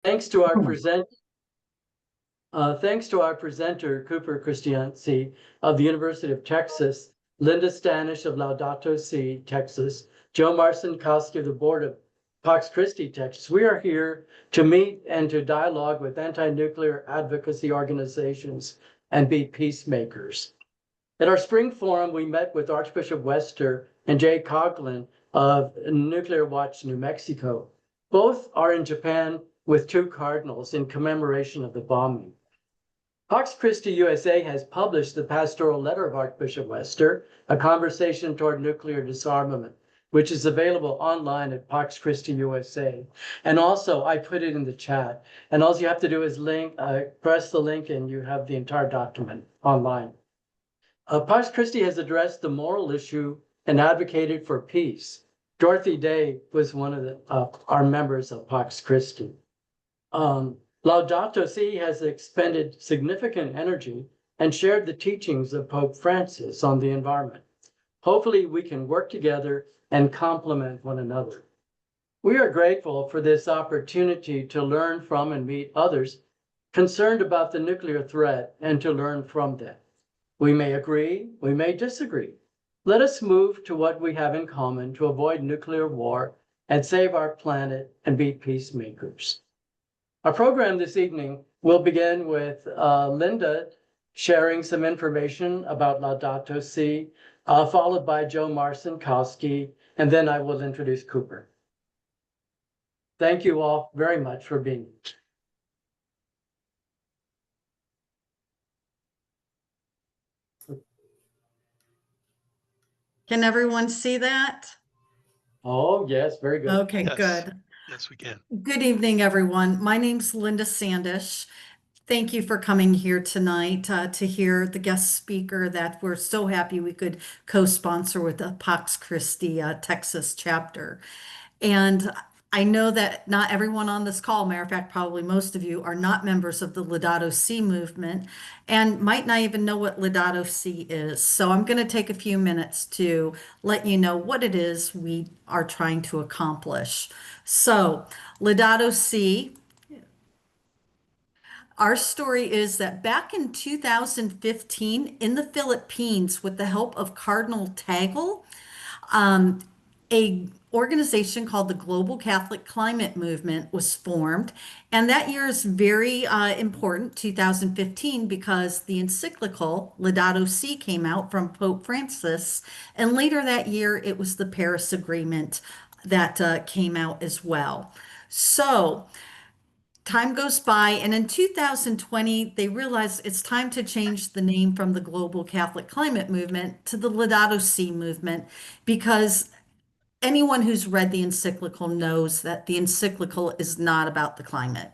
Thanks to our presenter, Cooper Christiancy of the University of Texas, Linda Stanish of Laudato Si, Texas, Joe Marcinkowski of the board of Pax Christi, Texas. We are here to meet and to dialogue with anti-nuclear advocacy organizations and be peacemakers. At our spring forum, we met with Archbishop Wester and Jay Coughlin of Nuclear Watch New Mexico. Both are in Japan with two cardinals in commemoration of the bombing. Pax Christi USA has published the pastoral letter of Archbishop Wester, A Conversation Toward Nuclear Disarmament, which is available online at Pax Christi USA. And also, I put it in the chat. And all you have to do is press the link and you have the entire document online. Pax Christi has addressed the moral issue and advocated for peace. Dorothy Day was one of our members of Pax Christi. Laudato Si has expended significant energy and shared the teachings of Pope Francis on the environment. Hopefully, we can work together and complement one another. We are grateful for this opportunity to learn from and meet others concerned about the nuclear threat and to learn from them. We may agree, we may disagree. Let us move to what we have in common to avoid nuclear war and save our planet and be peacemakers. Our program this evening will begin with Linda sharing some information about Laudato Si, followed by Joe Marcinkowski, and then I will introduce Cooper. Thank you all very much for being here. Can everyone see that? Oh, yes, very good. Okay, Yes. good. Yes, we can. Good evening, everyone. My name's Linda Sandish. Thank you for coming here tonight to hear the guest speaker that we're so happy we could co-sponsor with the Pax Christi Texas chapter. And I know that not everyone on this call, matter of fact, probably most of you are not members of the Laudato Si movement and might not even know what Laudato Si is. So I'm going to take a few minutes to let you know what it is we are trying to accomplish. So Laudato Si, our story is that back in 2015 in the Philippines, with the help of Cardinal Tagle, a organization called the Global Catholic Climate Movement was formed. And that year is very important, 2015, because the encyclical Laudato Si came out from Pope Francis. And later that year, it was the Paris Agreement that came out as well. So time goes by, and in 2020, they realized it's time to change the name from the Global Catholic Climate Movement to the Laudato Si movement, because anyone who's read the encyclical knows that the encyclical is not about the climate.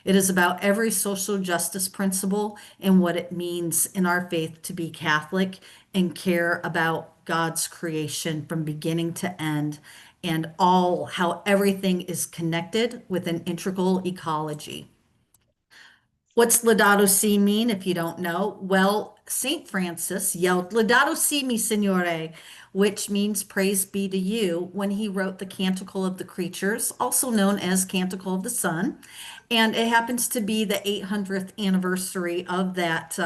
It is about every social justice principle and what it means in our faith to be Catholic and care about God's creation from beginning to end, and how everything is connected with an integral ecology. What's Laudato Si mean if you don't know? Well, St. Francis yelled, Laudato Si, mi signore, which means praise be to you, when he wrote the Canticle of the Creatures, also known as Canticle of the Sun. And it happens to be the 800th anniversary of that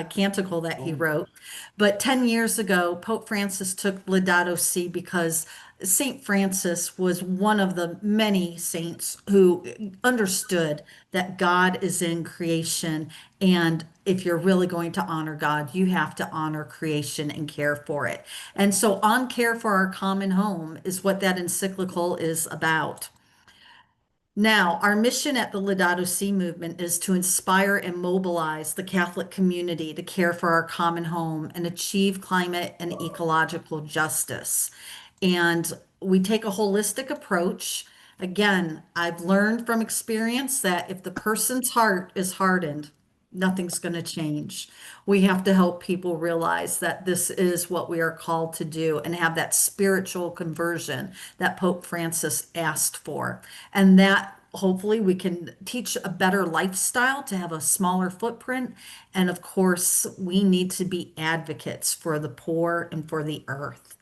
canticle that he wrote. But 10 years ago, Pope Francis took Laudato Si because St. Francis was one of the many saints who understood that God is in creation. And if you're really going to honor God, you have to honor creation and care for it. And so on care for our common home is what that encyclical is about. Now, our mission at the Laudato Si movement is to inspire and mobilize the Catholic community to care for our common home and achieve climate and ecological justice. And we take a holistic approach. Again, I've learned from experience that if the person's heart is hardened, nothing's going to change. We have to help people realize that this is what we are called to do and have that spiritual conversion that Pope Francis asked for. And that hopefully we can teach a better lifestyle to have a smaller footprint. And of course, we need to be advocates for the poor and for the earth.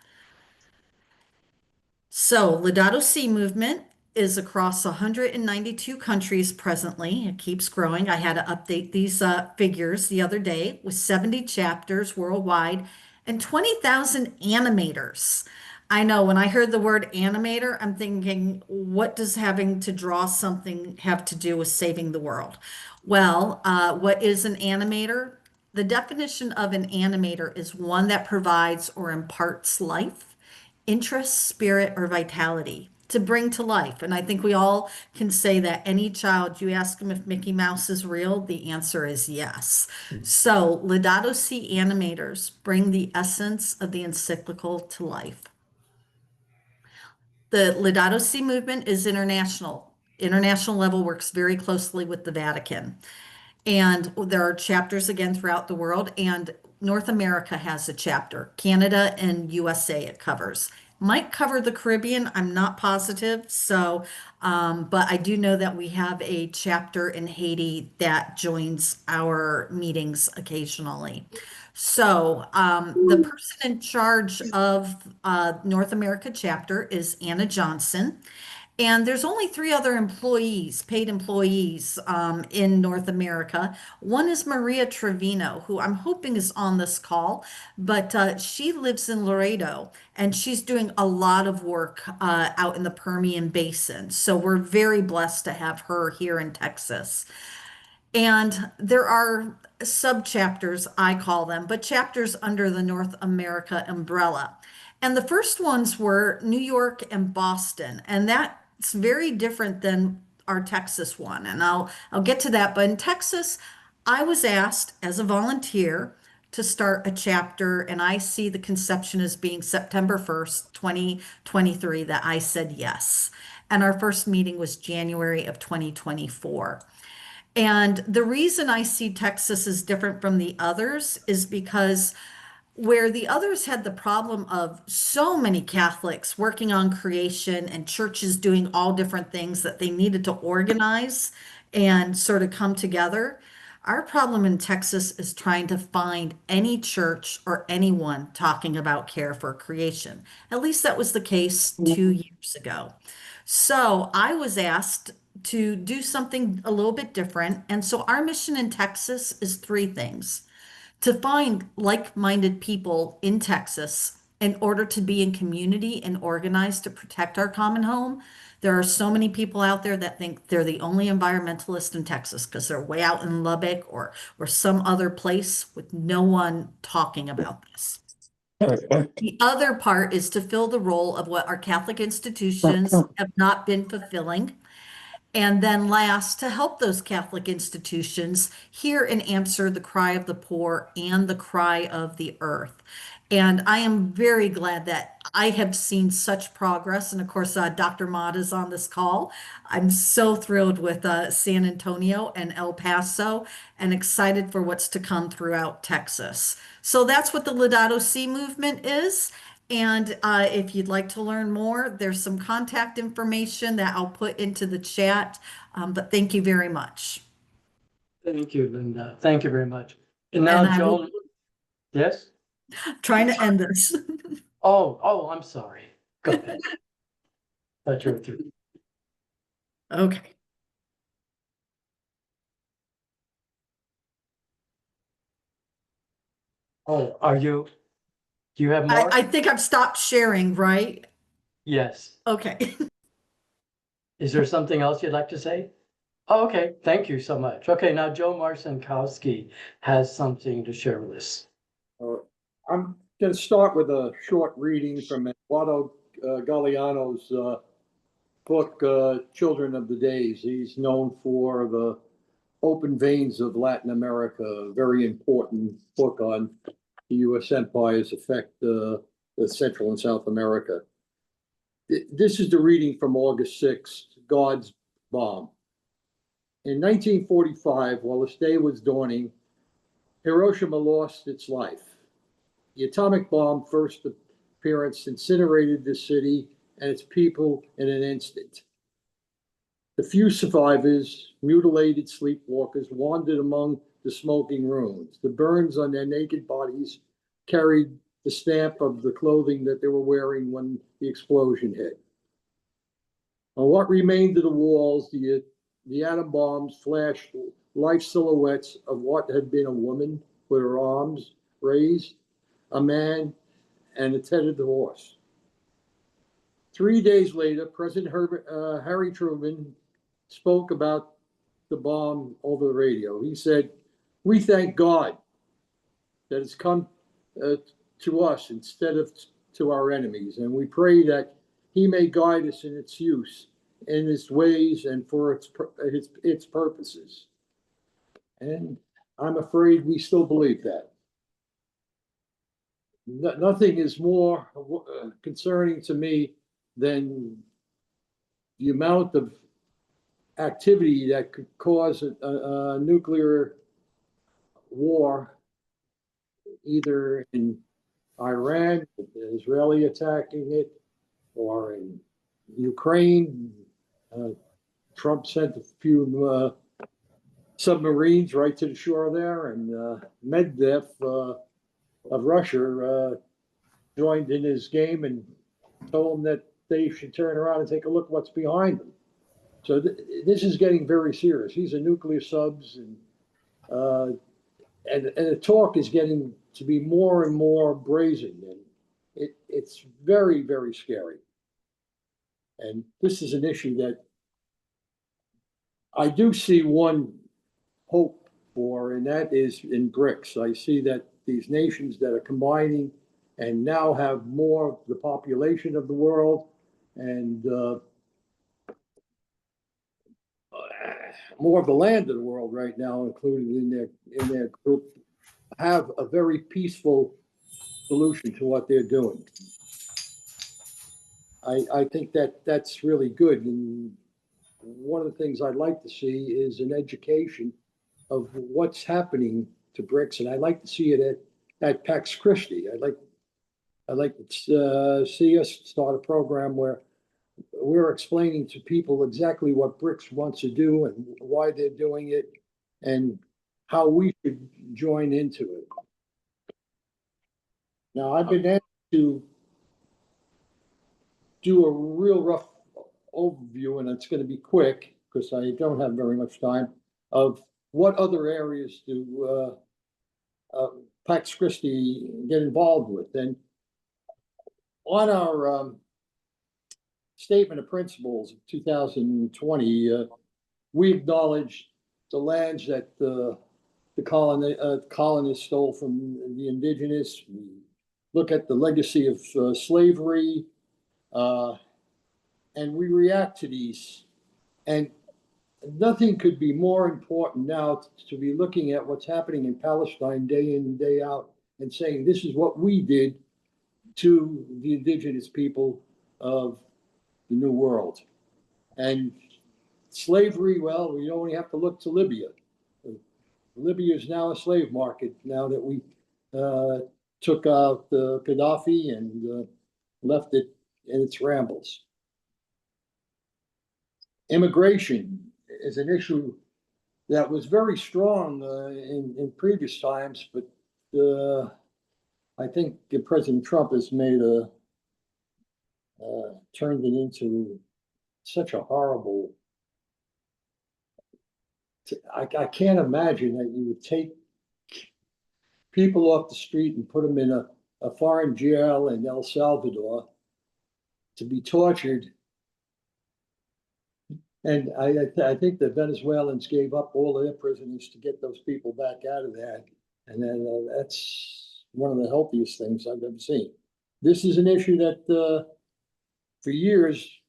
So, Laudato Si movement is across 192 countries presently. It keeps growing. I had to update these figures the other day with 70 chapters worldwide and 20,000 animators. I know when I heard the word animator, I'm thinking, what does having to draw something have to do with saving the world? Well, what is an animator? The definition of an animator is one that provides or imparts life, interest, spirit, or vitality to bring to life. And I think we all can say that any child, you ask them if Mickey Mouse is real, the answer is yes. So, Laudato Si animators bring the essence of the encyclical to life. The Laudato Si movement is international. International level works very closely with the Vatican. And there are chapters again throughout the world, and North America has a chapter. Canada and USA it covers. Might cover the Caribbean, I'm not positive. So, but I do know that we have a chapter in Haiti that joins our meetings occasionally. So, the person in charge of North America chapter is Anna Johnson. And there's only three other employees, paid employees, in North America. One is Maria Trevino, who I'm hoping is on this call, but she lives in Laredo and she's doing a lot of work out in the Permian Basin. So we're very blessed to have her here in Texas. And there are sub chapters, I call them, but chapters under the North America umbrella. And the first ones were New York and Boston. And that's very different than our Texas one. And I'll get to that. But in Texas, I was asked as a volunteer to start a chapter, and I see the conception as being September 1st, 2023, that I said yes. And our first meeting was January of 2024. And the reason I see Texas as different from the others is because where the others had the problem of so many Catholics working on creation and churches doing all different things that they needed to organize and sort of come together, our problem in Texas is trying to find any church or anyone talking about care for creation. At least that was the case 2 years ago. So I was asked to do something a little bit different. And so our mission in Texas is three things: to find like-minded people in Texas in order to be in community and organized to protect our common home. There are so many people out there that think they're the only environmentalist in Texas because they're way out in Lubbock or some other place with no one talking about this. The other part is to fill the role of what our Catholic institutions have not been fulfilling. And then last, to help those Catholic institutions hear and answer the cry of the poor and the cry of the earth. And I am very glad that I have seen such progress. And of course, Dr. Mott is on this call. I'm so thrilled with San Antonio and El Paso and excited for what's to come throughout Texas. So that's what the Laudato Si movement is. And if you'd like to learn more, there's some contact information that I'll put into the chat. But thank you very much. Thank you, Linda. Thank you very much. And And now, I will Joan, yes? trying to end this. Oh, I'm sorry. Go ahead. Thought you were through. Okay. Oh, do you have more? I think I've stopped sharing, right? Yes. Okay. Is there something else you'd like to say? Oh, okay. Thank you so much. Okay, now Joe Marcinkowski has something to share with us. I'm going to start with a short reading from Eduardo Galeano's book, Children of the Days. He's known for the Open Veins of Latin America, a very important book on the U.S. empire's effect Central and South America. This is the reading from August 6th, God's Bomb. In 1945, while this day was dawning, Hiroshima lost its life. The atomic bomb first appearance incinerated the city and its people in an instant. The few survivors, mutilated sleepwalkers, wandered among the smoking ruins. The burns on their naked bodies carried the stamp of the clothing that they were wearing when the explosion hit. On what remained of the walls, the atom bombs flashed life silhouettes of what had been a woman with her arms raised, a man, and a tethered horse. 3 days later, President Harry Truman spoke about the bomb over the radio. He said, "We thank God that it's come to us instead of to our enemies, and we pray that He may guide us in its use, in its ways, and for its purposes." And I'm afraid we still believe that. Nothing is more concerning to me than the amount of activity that could cause a nuclear war, either in Iran, the Israeli attacking it, or in Ukraine. Trump sent a few submarines right to the shore there, and Medvedev of Russia joined in his game and told them that they should turn around and take a look at what's behind them. So this is getting very serious. These are nuclear subs, and the talk is getting to be more and more brazen, and it's very, very scary. And this is an issue that I do see one hope for, and that is in BRICS. I see that these nations that are combining and now have more of the population of the world and more of the land of the world right now, included in their group, have a very peaceful solution to what they're doing. I think that that's really good. And one of the things I'd like to see is an education of what's happening to BRICS, and I'd like to see it at PAX Christi. I'd like to see us start a program where we're explaining to people exactly what BRICS wants to do and why they're doing it, and how we should join into it. Now, I've been asked to do a real rough overview, and it's going to be quick because I don't have very much time, of what other areas do PAX Christi get involved with. And on our statement of principles of 2020, we acknowledge the lands that the colonists stole from the indigenous. We look at the legacy of slavery, and we react to these. And nothing could be more important now to be looking at what's happening in Palestine day in and day out and saying, this is what we did to the indigenous people of the New World. And slavery, well, we only have to look to Libya. Libya is now a slave market now that we took out Gaddafi and left it in its rambles. Immigration is an issue that was very strong in previous times, but I think President Trump has made turned it into such a horrible. I can't imagine that you would take people off the street and put them in a foreign jail in El Salvador to be tortured. And I think the Venezuelans gave up all their prisoners to get those people back out of there. And then that's one of the healthiest things I've ever seen. This is an issue that for years,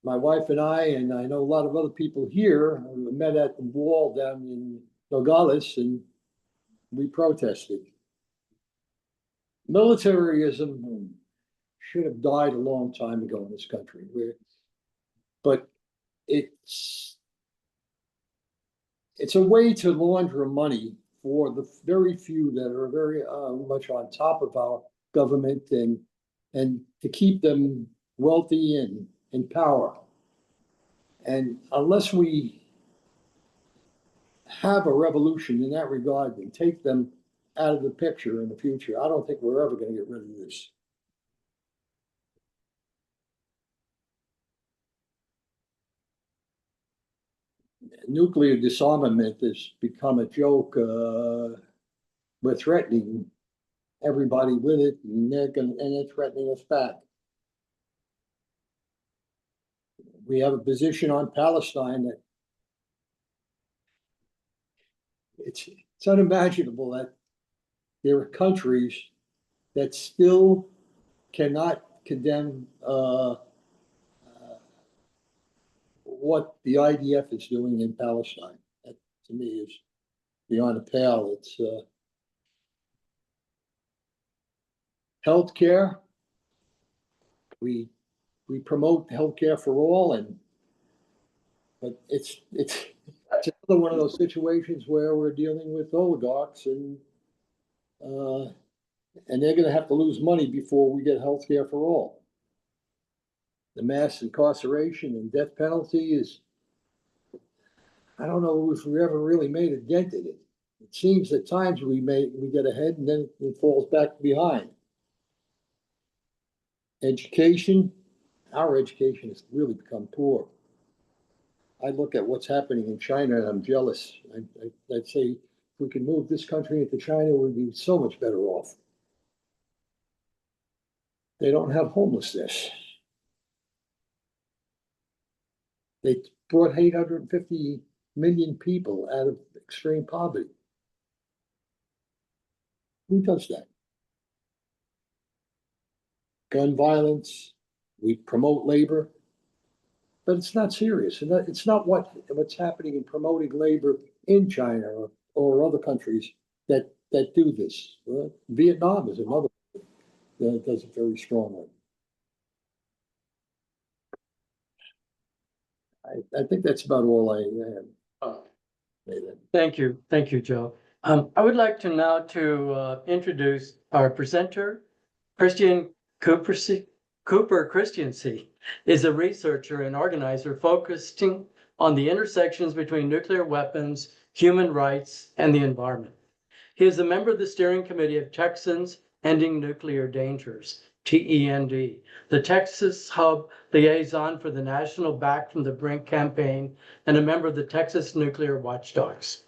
my wife and I know a lot of other people here, met at the wall down in Nogales, and we protested. Militarism should have died a long time ago in this country, but it's a way to launder money for the very few that are very much on top of our government, and to keep them wealthy and in power. And unless we have a revolution in that regard and take them out of the picture in the future, I don't think we're ever going to get rid of this. nuclear disarmament has become a joke. We're threatening everybody with it, and they're threatening us back. We have a position on Palestine that it's unimaginable that there are countries that still cannot condemn what the IDF is doing in Palestine. That, to me, is beyond a pale. It's healthcare. We promote healthcare for all, but it's another one of those situations where we're dealing with oligarchs, and they're going to have to lose money before we get healthcare for all. The mass incarceration and death penalty is, I don't know if we ever really made a dent in it. It seems at times we get ahead and then it falls back behind. Education, our education has really become poor. I look at what's happening in China and I'm jealous. I'd say if we could move this country into China, we'd be so much better off. They don't have homelessness. They brought 850 million people out of extreme poverty. Who does that? Gun violence, we promote labor, but it's not serious. And it's not what's happening in promoting labor in China or other countries that do this. Vietnam is another that does it very strongly. I think that's about all I have. Thank you, Joe. I would like to now introduce our presenter, Christian Cooper Christiancy is a researcher and organizer focusing on the intersections between nuclear weapons, human rights, and the environment. He is a member of the steering committee of Texans Ending Nuclear Dangers, TEND, the Texas Hub liaison for the National Back from the Brink campaign, and a member of the Texas Nuclear Watchdogs.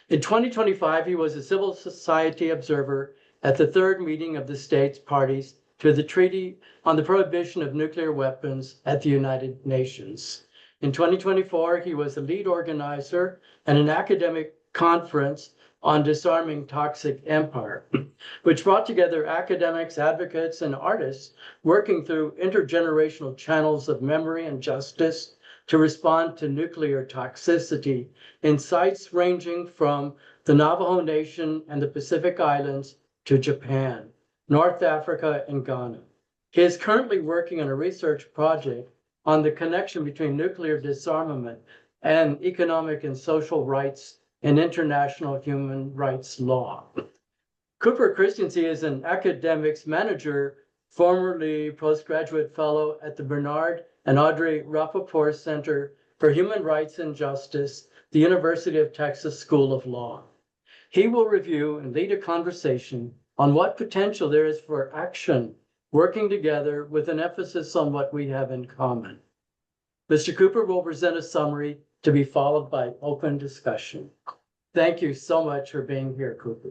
In 2025, he was a civil society observer at the third meeting of the states parties to the Treaty on the Prohibition of Nuclear Weapons at the United Nations. In 2024, he was the lead organizer at an academic conference on disarming toxic empire, which brought together academics, advocates, and artists working through intergenerational channels of memory and justice to respond to nuclear toxicity in sites ranging from the Navajo Nation and the Pacific Islands to Japan, North Africa, and Ghana. He is currently working on a research project on the connection between nuclear disarmament and economic and social rights and international human rights law. Cooper Christiancy is an academics manager, formerly postgraduate fellow at the Bernard and Audrey Rappaport Center for Human Rights and Justice, the University of Texas School of Law. He will review and lead a conversation on what potential there is for action, working together with an emphasis on what we have in common. Mr. Cooper will present a summary to be followed by open discussion. Thank you so much for being here, Cooper.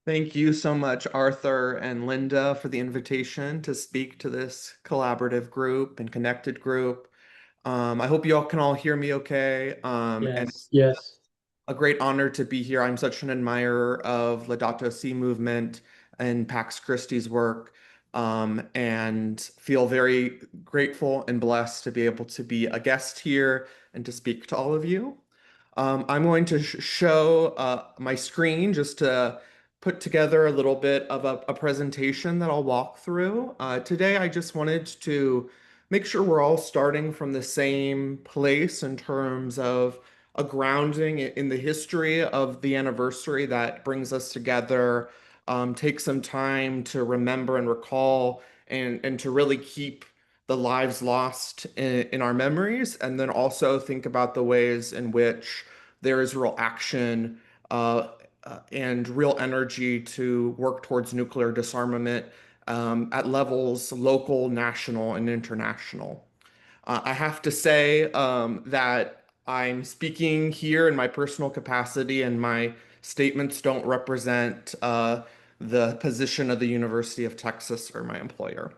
Thank you so much, Arthur and Linda, for the invitation to speak to this collaborative group and connected group. I hope you all can hear me okay. Yes. A great honor to be here. I'm such an admirer of Laudato Si movement and Pax Christi's work, and feel very grateful and blessed to be able to be a guest here and to speak to all of you. I'm going to show my screen just to put together a little bit of a presentation that I'll walk through. Today, I just wanted to make sure we're all starting from the same place in terms of a grounding in the history of the anniversary that brings us together, take some time to remember and recall and to really keep the lives lost in our memories, and then also think about the ways in which there is real action and real energy to work towards nuclear disarmament at levels local, national, and international. I have to say that I'm speaking here in my personal capacity, and my statements don't represent the position of the University of Texas or my employer.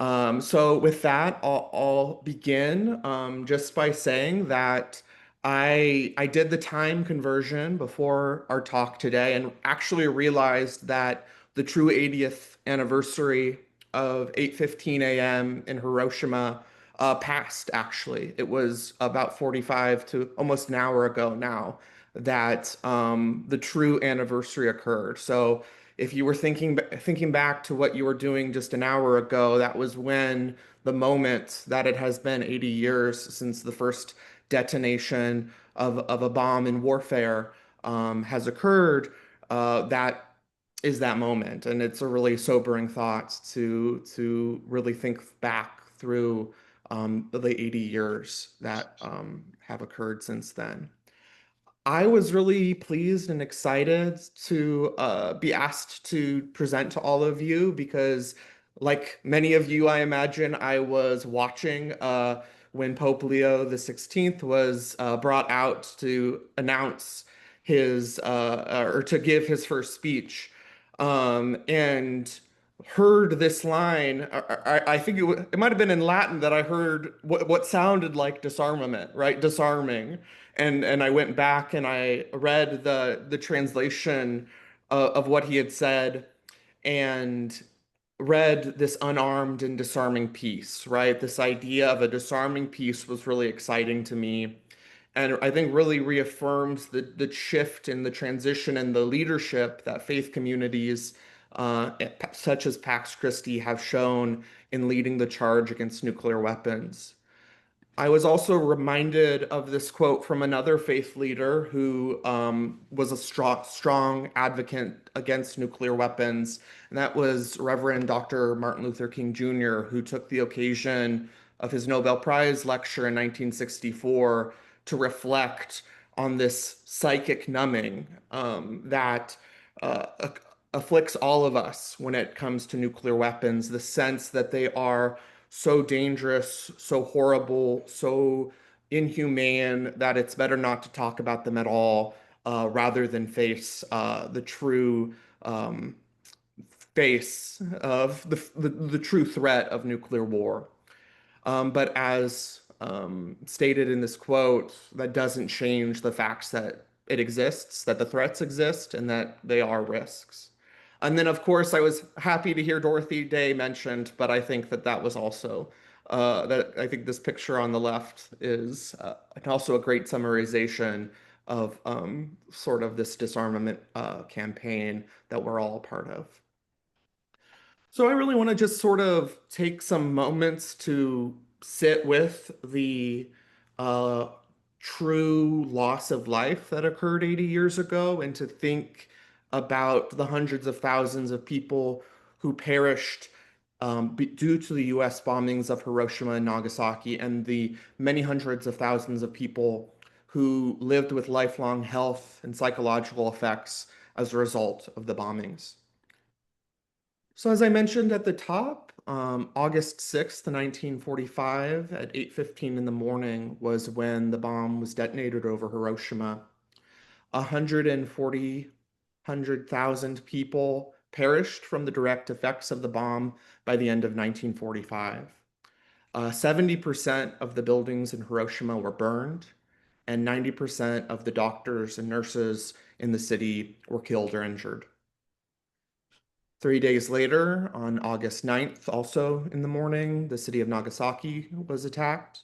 So with that, I'll begin just by saying that I did the time conversion before our talk today and actually realized that the true 80th anniversary of 8:15 a.m. in Hiroshima passed actually. It was about 45 to almost an hour ago now that the true anniversary occurred. So if you were thinking back to what you were doing just an hour ago, that was when the moment that it has been 80 years since the first detonation of a bomb in warfare has occurred. That is that moment, and it's a really sobering thought to really think back through the 80 years that have occurred since then. I was really pleased and excited to be asked to present to all of you because, like many of you, I imagine, I was watching when Pope Leo the 16th was brought out to announce his or to give his first speech, and heard this line. I think it might have been in Latin that I heard what sounded like disarmament, right? Disarming. And I went back and I read the translation of what he had said and read this unarmed and disarming peace, right? This idea of a disarming peace was really exciting to me. And I think really reaffirms the shift in the transition and the leadership that faith communities such as Pax Christi have shown in leading the charge against nuclear weapons. I was also reminded of this quote from another faith leader who was a strong advocate against nuclear weapons, and that was Reverend Dr. Martin Luther King Jr., who took the occasion of his Nobel Prize lecture in 1964 to reflect on this psychic numbing that afflicts all of us when it comes to nuclear weapons, the sense that they are so dangerous, so horrible, so inhumane that it's better not to talk about them at all, rather than face the true face of the true threat of nuclear war. But as stated in this quote, that doesn't change the facts that it exists, that the threats exist, and that they are risks. And then, of course, I was happy to hear Dorothy Day mentioned, but I think that was also that I think this picture on the left is also a great summarization of sort of this disarmament campaign that we're all a part of. So I really want to just sort of take some moments to sit with the uh, true loss of life that occurred 80 years ago and to think about the hundreds of thousands of people who perished due to the US bombings of Hiroshima and Nagasaki, and the many hundreds of thousands of people who lived with lifelong health and psychological effects as a result of the bombings. So as I mentioned at the top, August 6th, 1945 at 8:15 in the morning was when the bomb was detonated over Hiroshima. 140,000 people perished from the direct effects of the bomb by the end of 1945. 70% of the buildings in Hiroshima were burned, and 90% of the doctors and nurses in the city were killed or injured. 3 days later, on August 9th, also in the morning, the city of Nagasaki was attacked.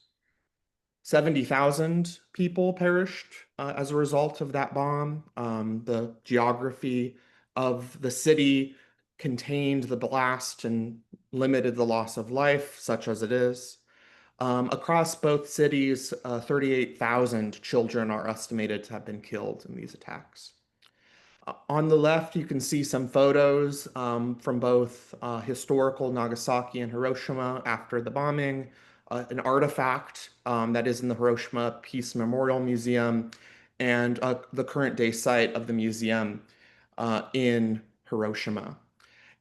70,000 people perished as a result of that bomb. The geography of the city contained the blast and limited the loss of life, such as it is. Across both cities, 38,000 children are estimated to have been killed in these attacks. On the left, you can see some photos from both historical Nagasaki and Hiroshima after the bombing, an artifact that is in the Hiroshima Peace Memorial Museum, and the current day site of the museum in Hiroshima.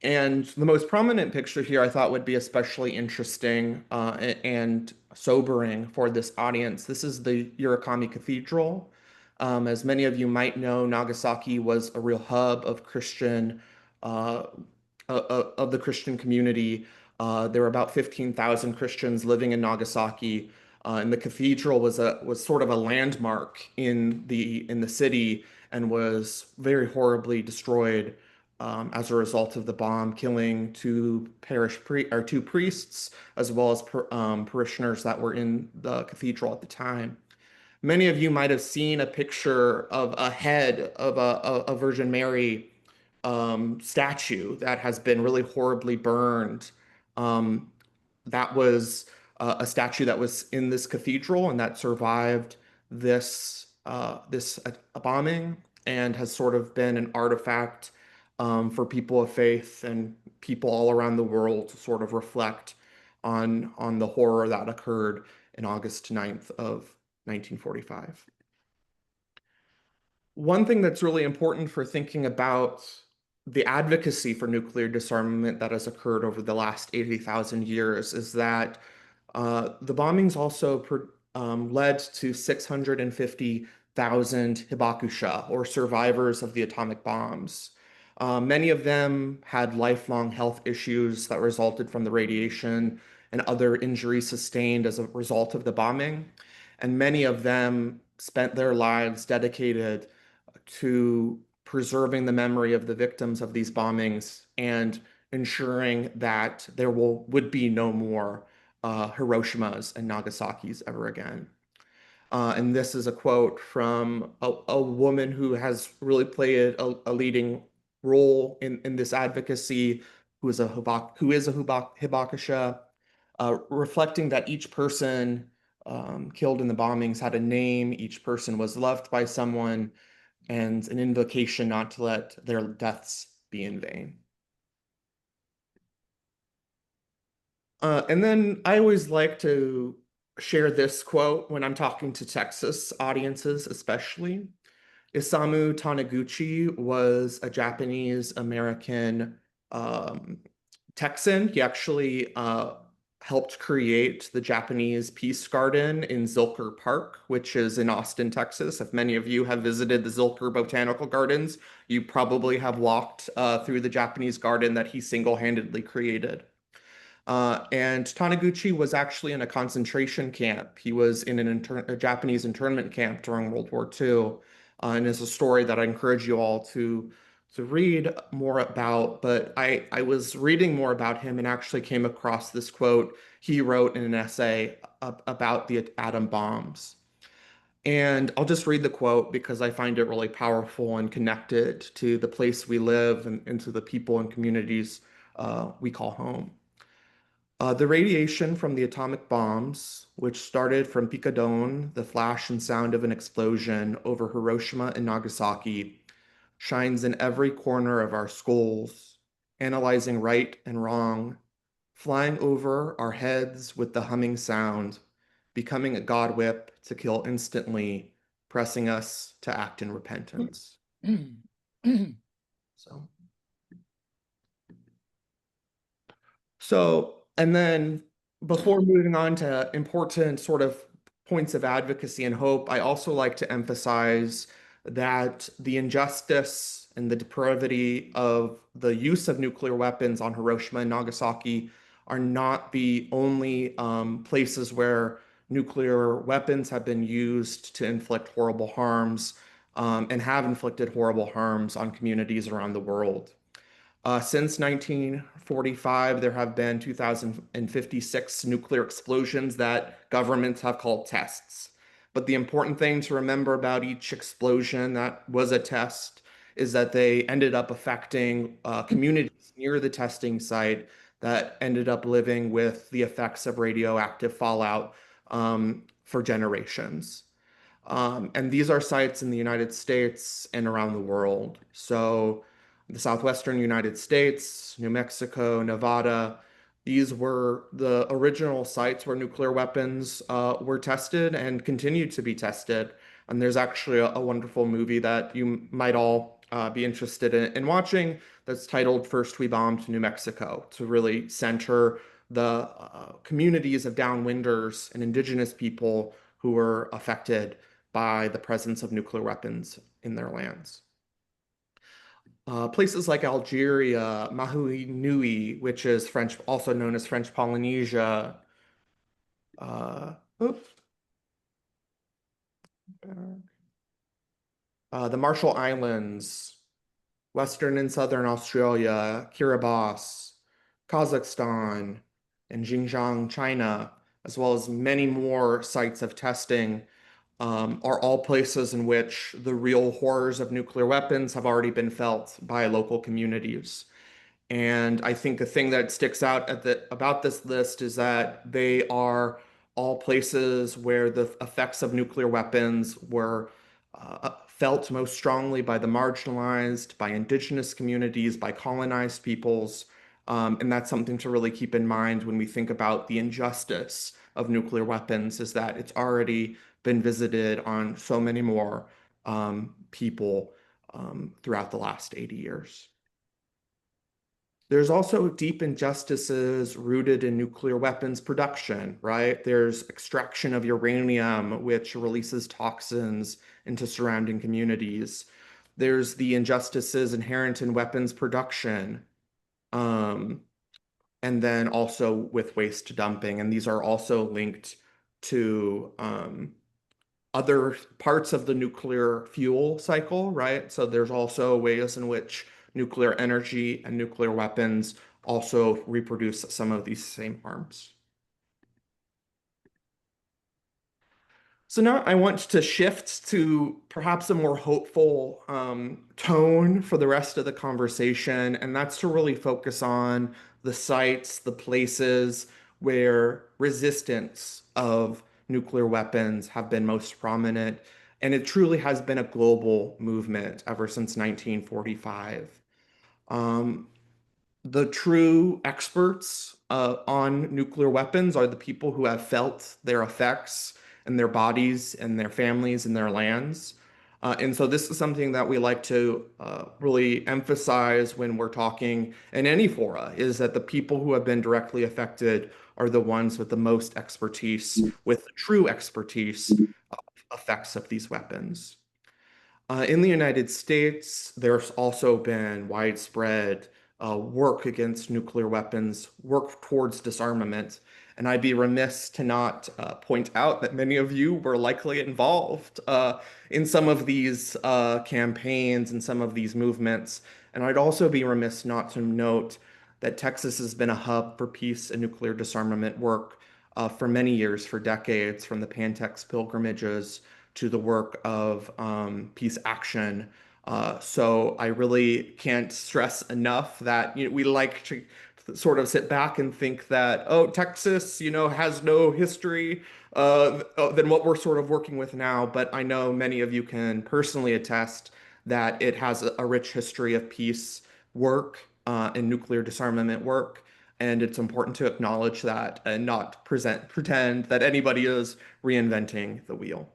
And the most prominent picture here I thought would be especially interesting and sobering for this audience. This is the Urakami Cathedral. As many of you might know, Nagasaki was a real hub of uh, of the Christian community. There were about 15,000 Christians living in Nagasaki, and the cathedral was sort of a landmark in the city and was very horribly destroyed as a result of the bomb, killing two priests as well as parishioners that were in the cathedral at the time. Many of you might have seen a picture of a head of a Virgin Mary statue that has been really horribly burned. Um, that was a statue that was in this cathedral and that survived this bombing and has sort of been an artifact for people of faith and people all around the world to sort of reflect on the horror that occurred in August 9th of 1945. One thing that's really important for thinking about the advocacy for nuclear disarmament that has occurred over the last 80,000 years is that the bombings also led to 650,000 hibakusha, or survivors of the atomic bombs. Many of them had lifelong health issues that resulted from the radiation and other injuries sustained as a result of the bombing. And many of them spent their lives dedicated to preserving the memory of the victims of these bombings and ensuring that there would be no more Hiroshimas and Nagasaki's ever again. And this is a quote from a woman who has really played a leading role in this advocacy, who is a hibakusha, reflecting that each person killed in the bombings had a name, each person was loved by someone, and an invocation not to let their deaths be in vain. And then I always like to share this quote when I'm talking to Texas audiences, especially. Isamu Taniguchi was a Japanese American Texan. He actually helped create the Japanese Peace Garden in Zilker Park, which is in Austin, Texas. If many of you have visited the Zilker Botanical Gardens, you probably have walked through the Japanese garden that he single-handedly created. And Taniguchi was actually in a concentration camp. He was in a Japanese internment camp during World War II. And it's a story that I encourage you all to read more about. But I was reading more about him and actually came across this quote he wrote in an essay about the atom bombs. And I'll just read the quote because I find it really powerful and connected to the place we live and to the people and communities we call home. The radiation from the atomic bombs, which started from Picadone, the flash and sound of an explosion over Hiroshima and Nagasaki, shines in every corner of our skulls, analyzing right and wrong, flying over our heads with the humming sound, becoming a God whip to kill instantly, pressing us to act in repentance. And then before moving on to important sort of points of advocacy and hope, I also like to emphasize that the injustice and the depravity of the use of nuclear weapons on Hiroshima and Nagasaki are not the only places where nuclear weapons have been used to inflict horrible harms and have inflicted horrible harms on communities around the world. Since 1945, there have been 2,056 nuclear explosions that governments have called tests. But the important thing to remember about each explosion that was a test is that they ended up affecting communities near the testing site that ended up living with the effects of radioactive fallout for generations. And these are sites in the United States and around the world. So the southwestern United States, New Mexico, Nevada, these were the original sites where nuclear weapons were tested and continue to be tested. And there's actually a wonderful movie that you might all be interested in watching, that's titled First We Bombed New Mexico, to really center the communities of downwinders and indigenous people who were affected by the presence of nuclear weapons in their lands. Places like Algeria, Maui Nui, which is French, also known as French Polynesia. Oops. The Marshall Islands, Western and Southern Australia, Kiribati, Kazakhstan, and Xinjiang, China, as well as many more sites of testing, are all places in which the real horrors of nuclear weapons have already been felt by local communities. And I think the thing that sticks out about this list is that they are all places where the effects of nuclear weapons were felt most strongly by the marginalized, by indigenous communities, by colonized peoples. And that's something to really keep in mind when we think about the injustice of nuclear weapons, is that it's already been visited on so many more people throughout the last 80 years. There's also deep injustices rooted in nuclear weapons production, right? There's extraction of uranium, which releases toxins into surrounding communities. There's the injustices inherent in weapons production, and then also with waste dumping. And these are also linked to other parts of the nuclear fuel cycle, right? So there's also ways in which nuclear energy and nuclear weapons also reproduce some of these same harms. So now I want to shift to perhaps a more hopeful tone for the rest of the conversation, and that's to really focus on the sites, the places where resistance of nuclear weapons have been most prominent. And it truly has been a global movement ever since 1945. Um, the true experts on nuclear weapons are the people who have felt their effects in their bodies and their families and their lands. And so this is something that we like to really emphasize when we're talking in any fora, is that the people who have been directly affected are the ones with the most expertise, with true expertise of effects of these weapons. In the United States, there's also been widespread work against nuclear weapons, work towards disarmament. And I'd be remiss to not point out that many of you were likely involved in some of these campaigns and some of these movements. And I'd also be remiss not to note that Texas has been a hub for peace and nuclear disarmament work for many years, for decades, from the Pantex pilgrimages to the work of peace action. So I really can't stress enough that we like to sort of sit back and think that, oh, Texas, has no history than what we're sort of working with now. But I know many of you can personally attest that it has a rich history of peace work and nuclear disarmament work. And it's important to acknowledge that and not pretend that anybody is reinventing the wheel.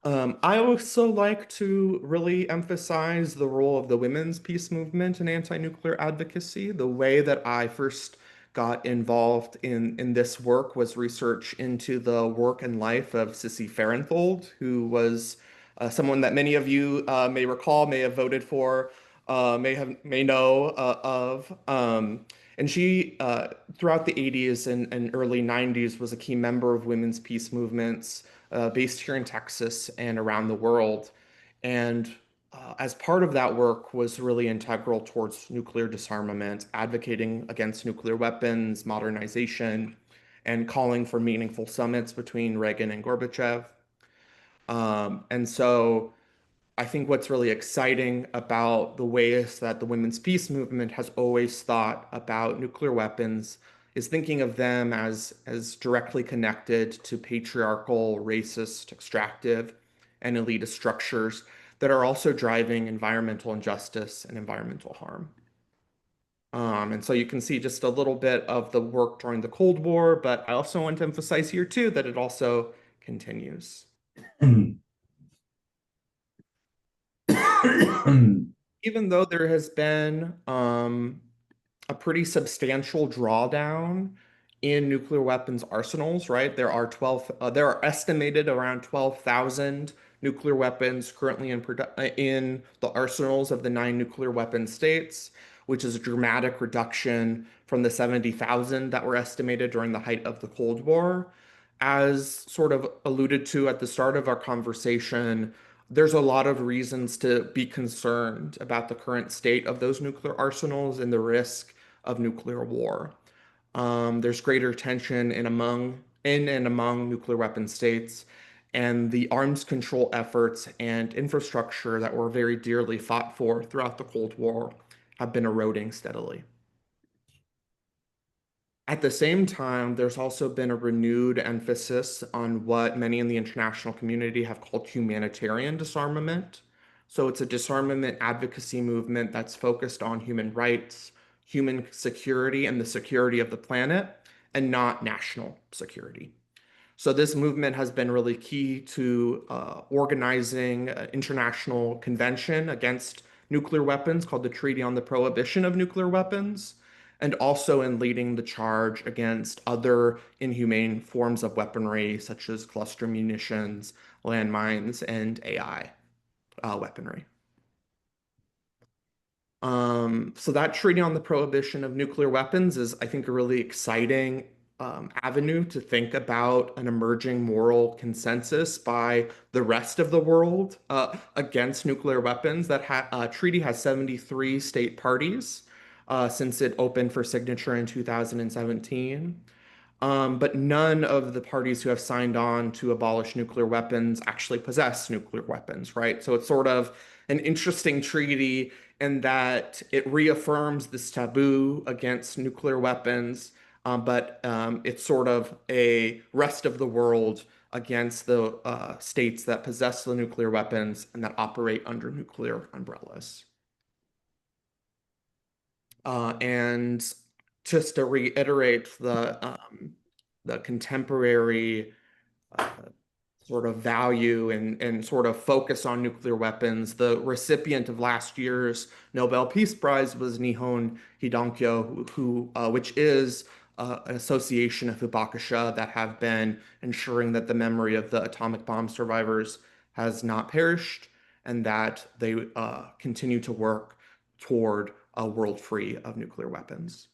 I also like to really emphasize the role of the women's peace movement and anti-nuclear advocacy. The way that I first got involved in this work was research into the work and life of Sissy Farenthold, who was someone that many of you may recall, may have voted for, may know of. And she, throughout the 80s and early 90s, was a key member of women's peace movements based here in Texas and around the world. And as part of that work was really integral towards nuclear disarmament, advocating against nuclear weapons, modernization, and calling for meaningful summits between Reagan and Gorbachev. And so I think what's really exciting about the ways that the women's peace movement has always thought about nuclear weapons is thinking of them as directly connected to patriarchal, racist, extractive, and elitist structures that are also driving environmental injustice and environmental harm. And so you can see just a little bit of the work during the Cold War, but I also want to emphasize here too that it also continues. Even though there has been a pretty substantial drawdown in nuclear weapons arsenals, right? There are estimated around 12,000 nuclear weapons currently in the arsenals of the 9 nuclear weapon states, which is a dramatic reduction from the 70,000 that were estimated during the height of the Cold War. As sort of alluded to at the start of our conversation, there's a lot of reasons to be concerned about the current state of those nuclear arsenals and the risk of nuclear war. There's greater tension in and among nuclear weapon states, and the arms control efforts and infrastructure that were very dearly fought for throughout the Cold War have been eroding steadily. At the same time, there's also been a renewed emphasis on what many in the international community have called humanitarian disarmament. So it's a disarmament advocacy movement that's focused on human rights, human security, and the security of the planet, and not national security. So this movement has been really key to organizing an international convention against nuclear weapons called the Treaty on the Prohibition of Nuclear Weapons, and also in leading the charge against other inhumane forms of weaponry, such as cluster munitions, landmines, and AI weaponry. So that Treaty on the Prohibition of Nuclear Weapons is, I think, a really exciting avenue to think about an emerging moral consensus by the rest of the world against nuclear weapons. That treaty has 73 state parties since it opened for signature in 2017. But none of the parties who have signed on to abolish nuclear weapons actually possess nuclear weapons, right? So it's sort of an interesting treaty in that it reaffirms this taboo against nuclear weapons, but it's sort of a rest of the world against the states that possess the nuclear weapons and that operate under nuclear umbrellas. And just to reiterate the contemporary sort of value and sort of focus on nuclear weapons, the recipient of last year's Nobel Peace Prize was Nihon Hidankyo, which is an association of hibakusha that have been ensuring that the memory of the atomic bomb survivors has not perished and that they continue to work toward a world free of nuclear weapons.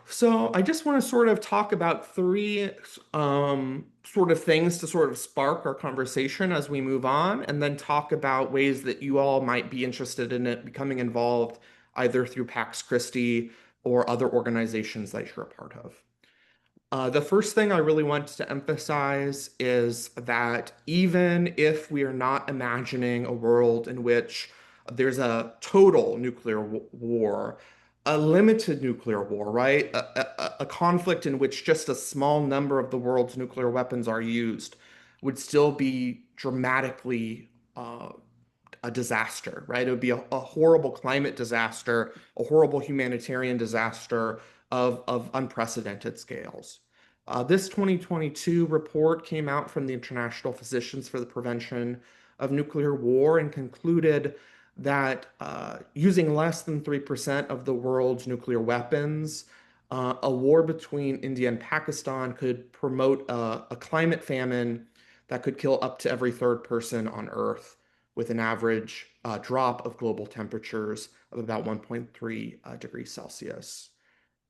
So I just want to sort of talk about 3 sort of things to sort of spark our conversation as we move on, and then talk about ways that you all might be interested in it becoming involved either through Pax Christi or other organizations that you're a part of. The first thing I really want to emphasize is that even if we are not imagining a world in which there's a total nuclear war, a limited nuclear war, right? A conflict in which just a small number of the world's nuclear weapons are used would still be dramatically a disaster, right? It would be a horrible climate disaster, a horrible humanitarian disaster of unprecedented scales. This 2022 report came out from the International Physicians for the Prevention of Nuclear War and concluded that using less than 3% of the world's nuclear weapons, a war between India and Pakistan could promote a climate famine that could kill up to every 3rd person on Earth, with an average drop of global temperatures of about 1.3 degrees Celsius.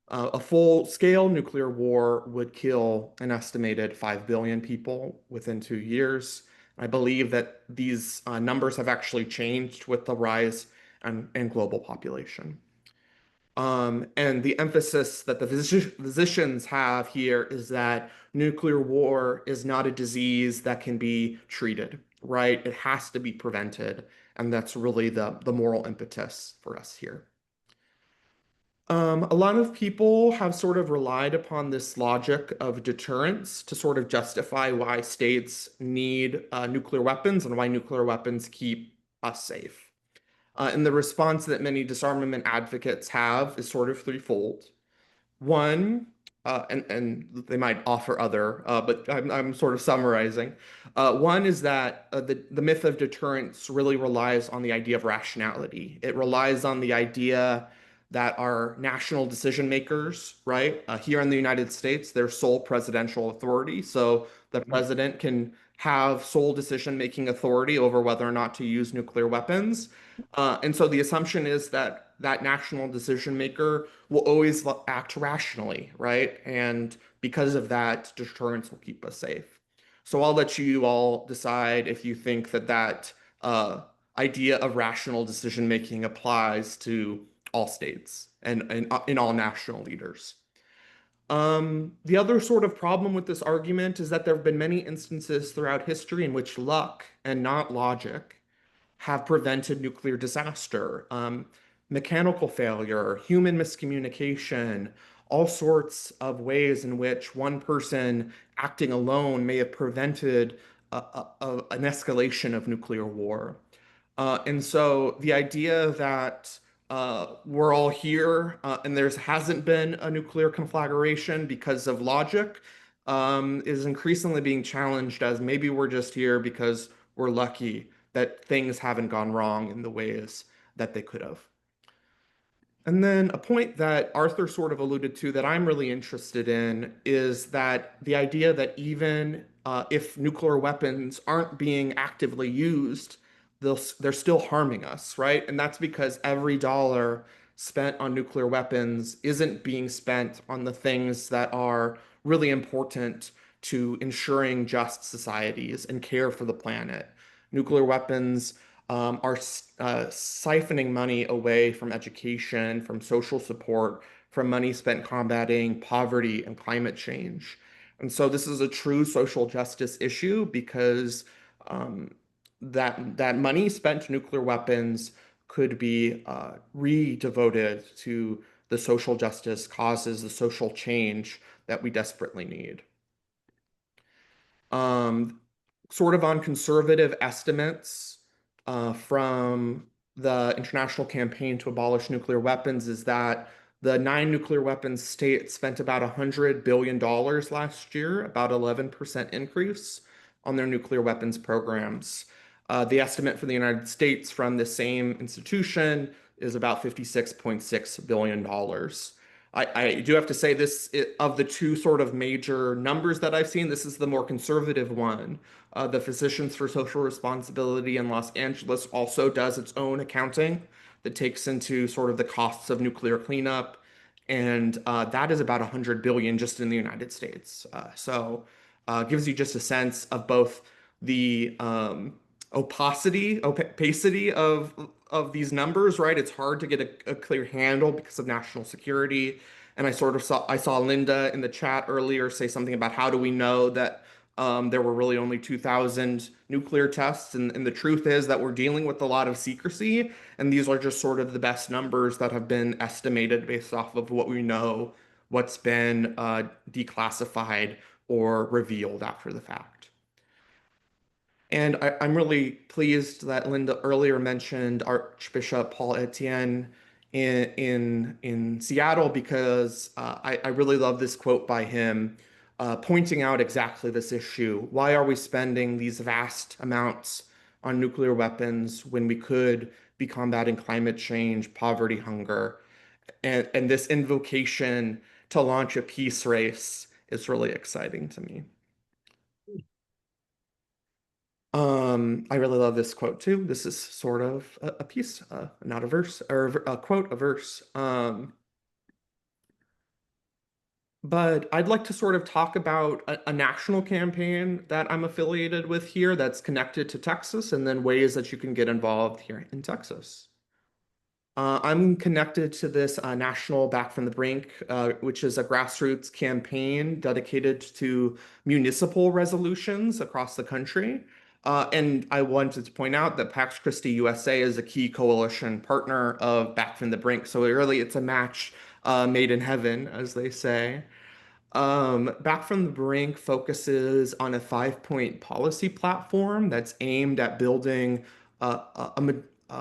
A full-scale nuclear war would kill an estimated 5 billion people within 2 years. I believe that these numbers have actually changed with the rise in global population. And the emphasis that the physicians have here is that nuclear war is not a disease that can be treated, right? It has to be prevented. And that's really the moral impetus for us here. A lot of people have sort of relied upon this logic of deterrence to sort of justify why states need nuclear weapons and why nuclear weapons keep us safe. And the response that many disarmament advocates have is sort of threefold. One, and they might offer other, but I'm sort of summarizing. One is that the myth of deterrence really relies on the idea of rationality. It relies on the idea that our national decision makers, right, here in the United States, they're sole presidential authority. So the president can have sole decision-making authority over whether or not to use nuclear weapons. And so the assumption is that that national decision maker will always act rationally, right? And because of that, deterrence will keep us safe. So I'll let you all decide if you think that that idea of rational decision making applies to all states and in all national leaders. The other sort of problem with this argument is that there have been many instances throughout history in which luck and not logic have prevented nuclear disaster, mechanical failure, human miscommunication, all sorts of ways in which one person acting alone may have prevented an escalation of nuclear war. And so the idea that we're all here and there hasn't been a nuclear conflagration because of logic is increasingly being challenged as maybe we're just here because we're lucky that things haven't gone wrong in the ways that they could have. And then a point that Arthur sort of alluded to that I'm really interested in is that the idea that even if nuclear weapons aren't being actively used, they're still harming us, right? And that's because every dollar spent on nuclear weapons isn't being spent on the things that are really important to ensuring just societies and care for the planet. Nuclear weapons are siphoning money away from education, from social support, from money spent combating poverty and climate change. And so this is a true social justice issue because that money spent to nuclear weapons could be re-devoted to the social justice causes, the social change that we desperately need. Sort of on conservative estimates from the International Campaign to Abolish Nuclear Weapons is that the 9 nuclear weapons states spent about $100 billion last year, about 11% increase on their nuclear weapons programs. The estimate for the United States from the same institution is about $56.6 billion. I do have to say this, of the two sort of major numbers that I've seen, this is the more conservative one. The Physicians for Social Responsibility in Los Angeles also does its own accounting that takes into sort of the costs of nuclear cleanup. And that is about 100 billion just in the United States. So gives you just a sense of both the opacity of these numbers, right? It's hard to get a clear handle because of national security. And I saw Linda in the chat earlier say something about how do we know that there were really only 2,000 nuclear tests. And the truth is that we're dealing with a lot of secrecy. And these are just sort of the best numbers that have been estimated based off of what we know, what's been declassified or revealed after the fact. And I'm really pleased that Linda earlier mentioned Archbishop Paul Etienne in Seattle because I really love this quote by him, pointing out exactly this issue. Why are we spending these vast amounts on nuclear weapons when we could be combating climate change, poverty, hunger? And this invocation to launch a peace race is really exciting to me. I really love this quote too. This is sort of a piece, not a verse, or a quote, a verse. But I'd like to sort of talk about a national campaign that I'm affiliated with here that's connected to Texas, and then ways that you can get involved here in Texas. I'm connected to this National Back from the Brink, which is a grassroots campaign dedicated to municipal resolutions across the country. And I wanted to point out that Pax Christi USA is a key coalition partner of Back from the Brink. So really, it's a match made in heaven, as they say. Back from the Brink focuses on a 5-point policy platform that's aimed at building a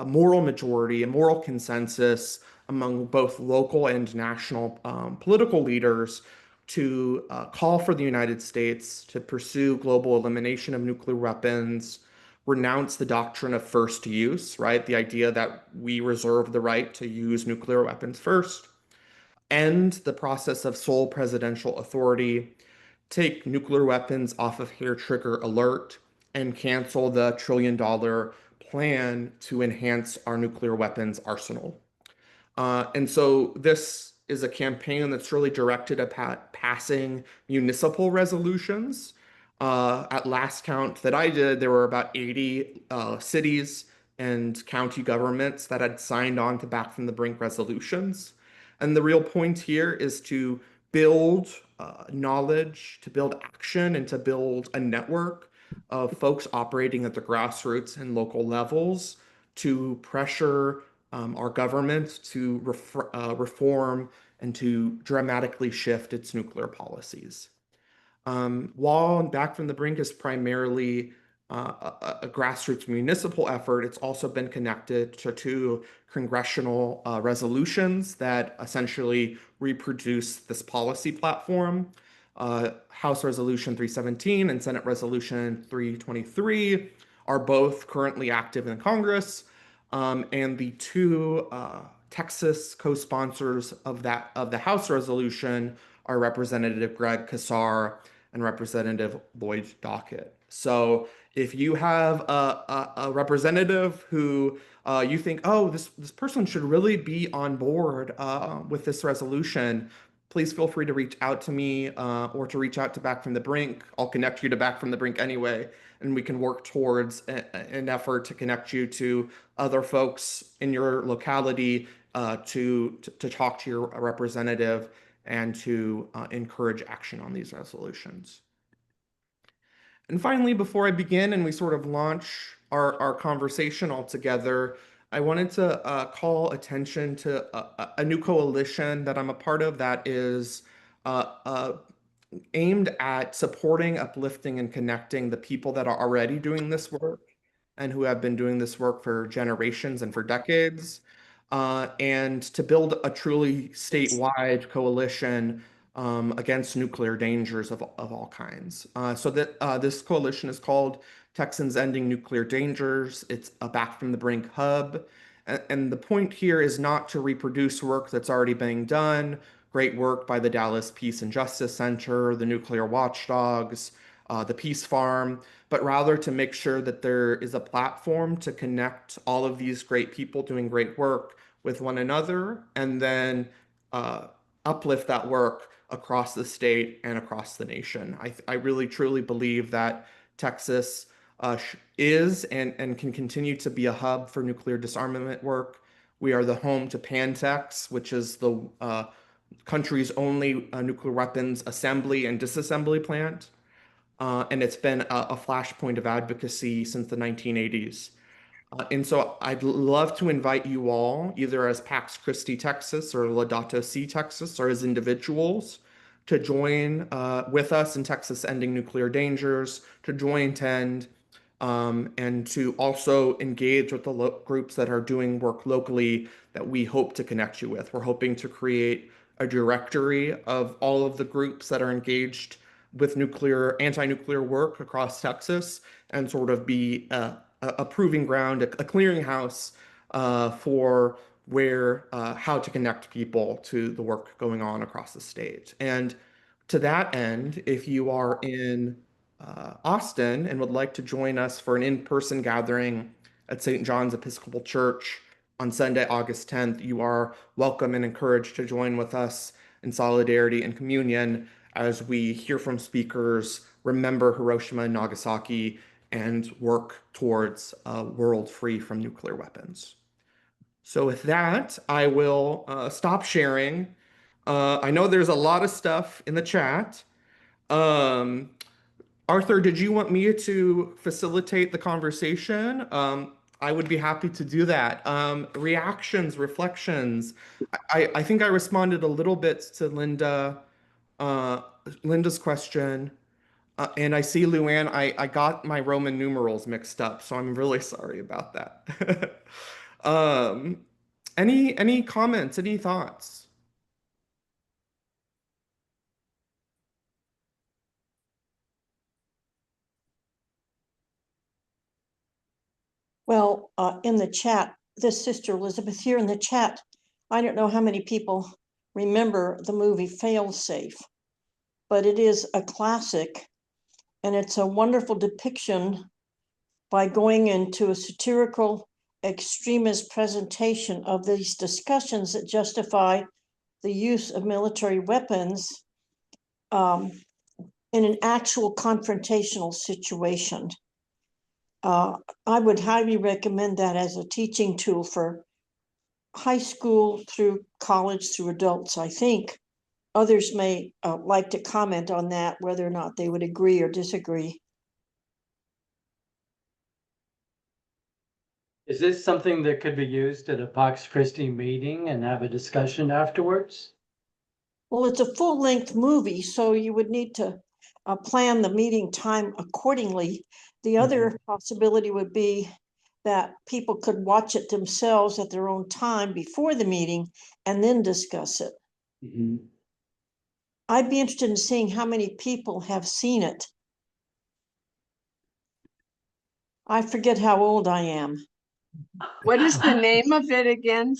moral majority, a moral consensus among both local and national political leaders to call for the United States to pursue global elimination of nuclear weapons, renounce the doctrine of first use, right? The idea that we reserve the right to use nuclear weapons first, end the process of sole presidential authority, take nuclear weapons off of hair trigger alert, and cancel the trillion-dollar plan to enhance our nuclear weapons arsenal. And so this is a campaign that's really directed at passing municipal resolutions. At last count that I did, there were about 80 cities and county governments that had signed on to Back from the Brink resolutions. And the real point here is to build knowledge, to build action, and to build a network of folks operating at the grassroots and local levels to pressure our government to reform and to dramatically shift its nuclear policies. While Back from the Brink is primarily a grassroots municipal effort, it's also been connected to two congressional resolutions that essentially reproduce this policy platform. House Resolution 317 and Senate Resolution 323 are both currently active in Congress, and the two Texas co-sponsors of the House resolution are Representative Greg Casar and Representative Lloyd Dockett. So if you have a representative who you think, oh, this person should really be on board with this resolution, please feel free to reach out to me or to reach out to Back from the Brink. I'll connect you to Back from the Brink anyway, and we can work towards an effort to connect you to other folks in your locality to talk to your representative and to encourage action on these resolutions. And finally, before I begin and we sort of launch our conversation all together, I wanted to call attention to a new coalition that I'm a part of that is aimed at supporting, uplifting, and connecting the people that are already doing this work and who have been doing this work for generations and for decades, and to build a truly statewide coalition against nuclear dangers of all kinds. So that this coalition is called Texans Ending Nuclear Dangers. It's a Back from the Brink hub. And the point here is not to reproduce work that's already being done, great work by the Dallas Peace and Justice Center, the Nuclear Watchdogs, the Peace Farm, but rather to make sure that there is a platform to connect all of these great people doing great work with one another, and then uplift that work across the state and across the nation. I really truly believe that Texas is and can continue to be a hub for nuclear disarmament work. We are the home to Pantex, which is the country's only nuclear weapons assembly and disassembly plant. And it's been a flashpoint of advocacy since the 1980s. And so I'd love to invite you all, either as Pax Christi Texas or Laudato Si Texas, or as individuals, to join with us in Texas Ending Nuclear Dangers, to join TEND, and to also engage with the groups that are doing work locally that we hope to connect you with. We're hoping to create a directory of all of the groups that are engaged with anti-nuclear work across Texas, and sort of be a proving ground, a clearinghouse for how to connect people to the work going on across the state. And to that end, if you are in Austin and would like to join us for an in-person gathering at St. John's Episcopal Church on Sunday, August 10th, you are welcome and encouraged to join with us in solidarity and communion as we hear from speakers, remember Hiroshima and Nagasaki, and work towards a world free from nuclear weapons. So with that, I will stop sharing. I know there's a lot of stuff in the chat. Arthur, did you want me to facilitate the conversation? I would be happy to do that. Reactions, reflections. I think I responded a little bit to Linda's question. And I see, Luann, I got my Roman numerals mixed up, so I'm really sorry about that. Any comments, any thoughts? Well, in the chat, this Sister Elizabeth here in the chat, I don't know how many people remember the movie Failsafe, but it is a classic and it's a wonderful depiction by going into a satirical extremist presentation of these discussions that justify the use of military weapons in an actual confrontational situation. I would highly recommend that as a teaching tool for high school through college through adults. I think others may like to comment on that, whether or not they would agree or disagree. Is this something that could be used at a Pax Christi meeting and have a discussion afterwards? Well, it's a full-length movie, so you would need to plan the meeting time accordingly. The other possibility would be that people could watch it themselves at their own time before the meeting and then discuss it. I'd be interested in seeing how many people have seen it. I forget how old I am. What is the name of it again?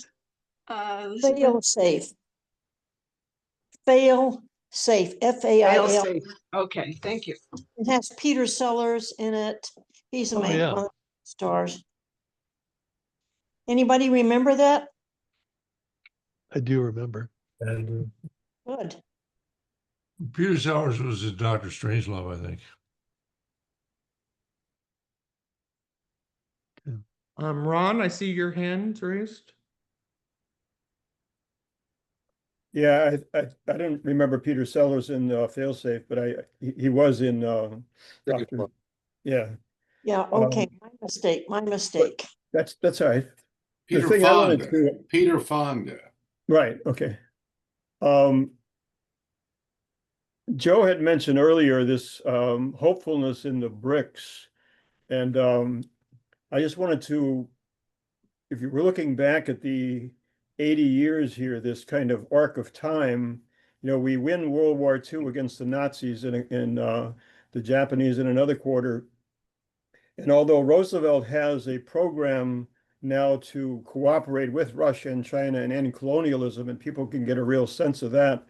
Fail safe. Fail safe. Fail. Failsafe. Okay, thank you. It has Peter Sellers in it. He's the main one of the stars. Anybody remember that? I do remember. And Good. Peter Sellers was a Dr. Strangelove, I think. Ron, I see your hand raised. Yeah, I didn't remember Peter Sellers in Failsafe, but he was in Doctor. Yeah. Yeah, okay, my mistake, my mistake. That's all right. Peter thing I wanted Fonda. to- Peter Fonda. Right, okay. Joe had mentioned earlier this hopefulness in the BRICS. And I just wanted to, if you were looking back at the 80 years here, this kind of arc of time, you know, we win World War II against the Nazis and the Japanese in another quarter. And although Roosevelt has a program now to cooperate with Russia and China and end colonialism, and people can get a real sense of that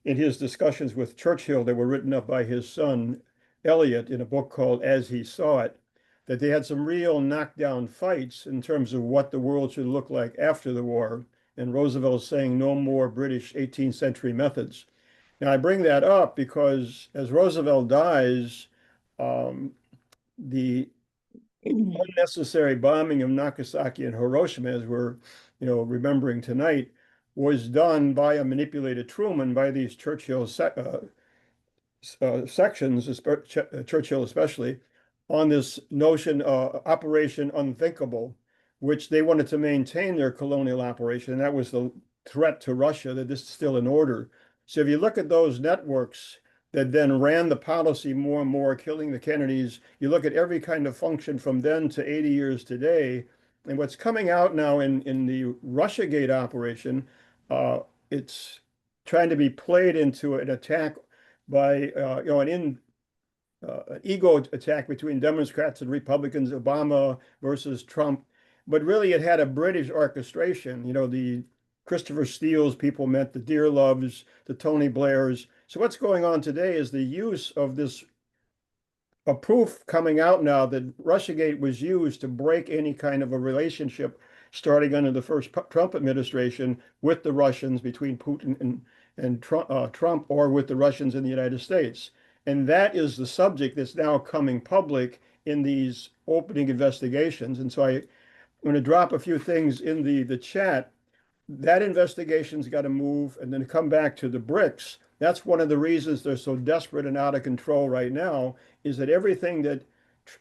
in his discussions with Churchill that were written up by his son, Eliot, in a book called As He Saw It, that they had some real knockdown fights in terms of what the world should look like after the war. And Roosevelt saying no more British 18th century methods. Now, I bring that up because as Roosevelt dies, the unnecessary bombing of Nagasaki and Hiroshima, as we're, remembering tonight, was done by a manipulated Truman by these Churchill sections, Churchill especially, on this notion, Operation Unthinkable, which they wanted to maintain their colonial operation. And that was the threat to Russia that this is still in order. So if you look at those networks that then ran the policy more and more, killing the Kennedys, you look at every kind of function from then to 80 years today, and what's coming out now in the Russiagate operation, it's trying to be played into an attack by, an ego attack between Democrats and Republicans, Obama versus Trump. But really, it had a British orchestration. The Christopher Steele's people meant the Dearloves, the Tony Blairs. So what's going on today is the use of this, a proof coming out now that Russiagate was used to break any kind of a relationship starting under the first Trump administration with the Russians, between Putin and Trump, or with the Russians in the United States. And that is the subject that's now coming public in these opening investigations. And so I'm going to drop a few things in the chat. That investigation's got to move, and then to come back to the BRICS. That's one of the reasons they're so desperate and out of control right now, is that everything that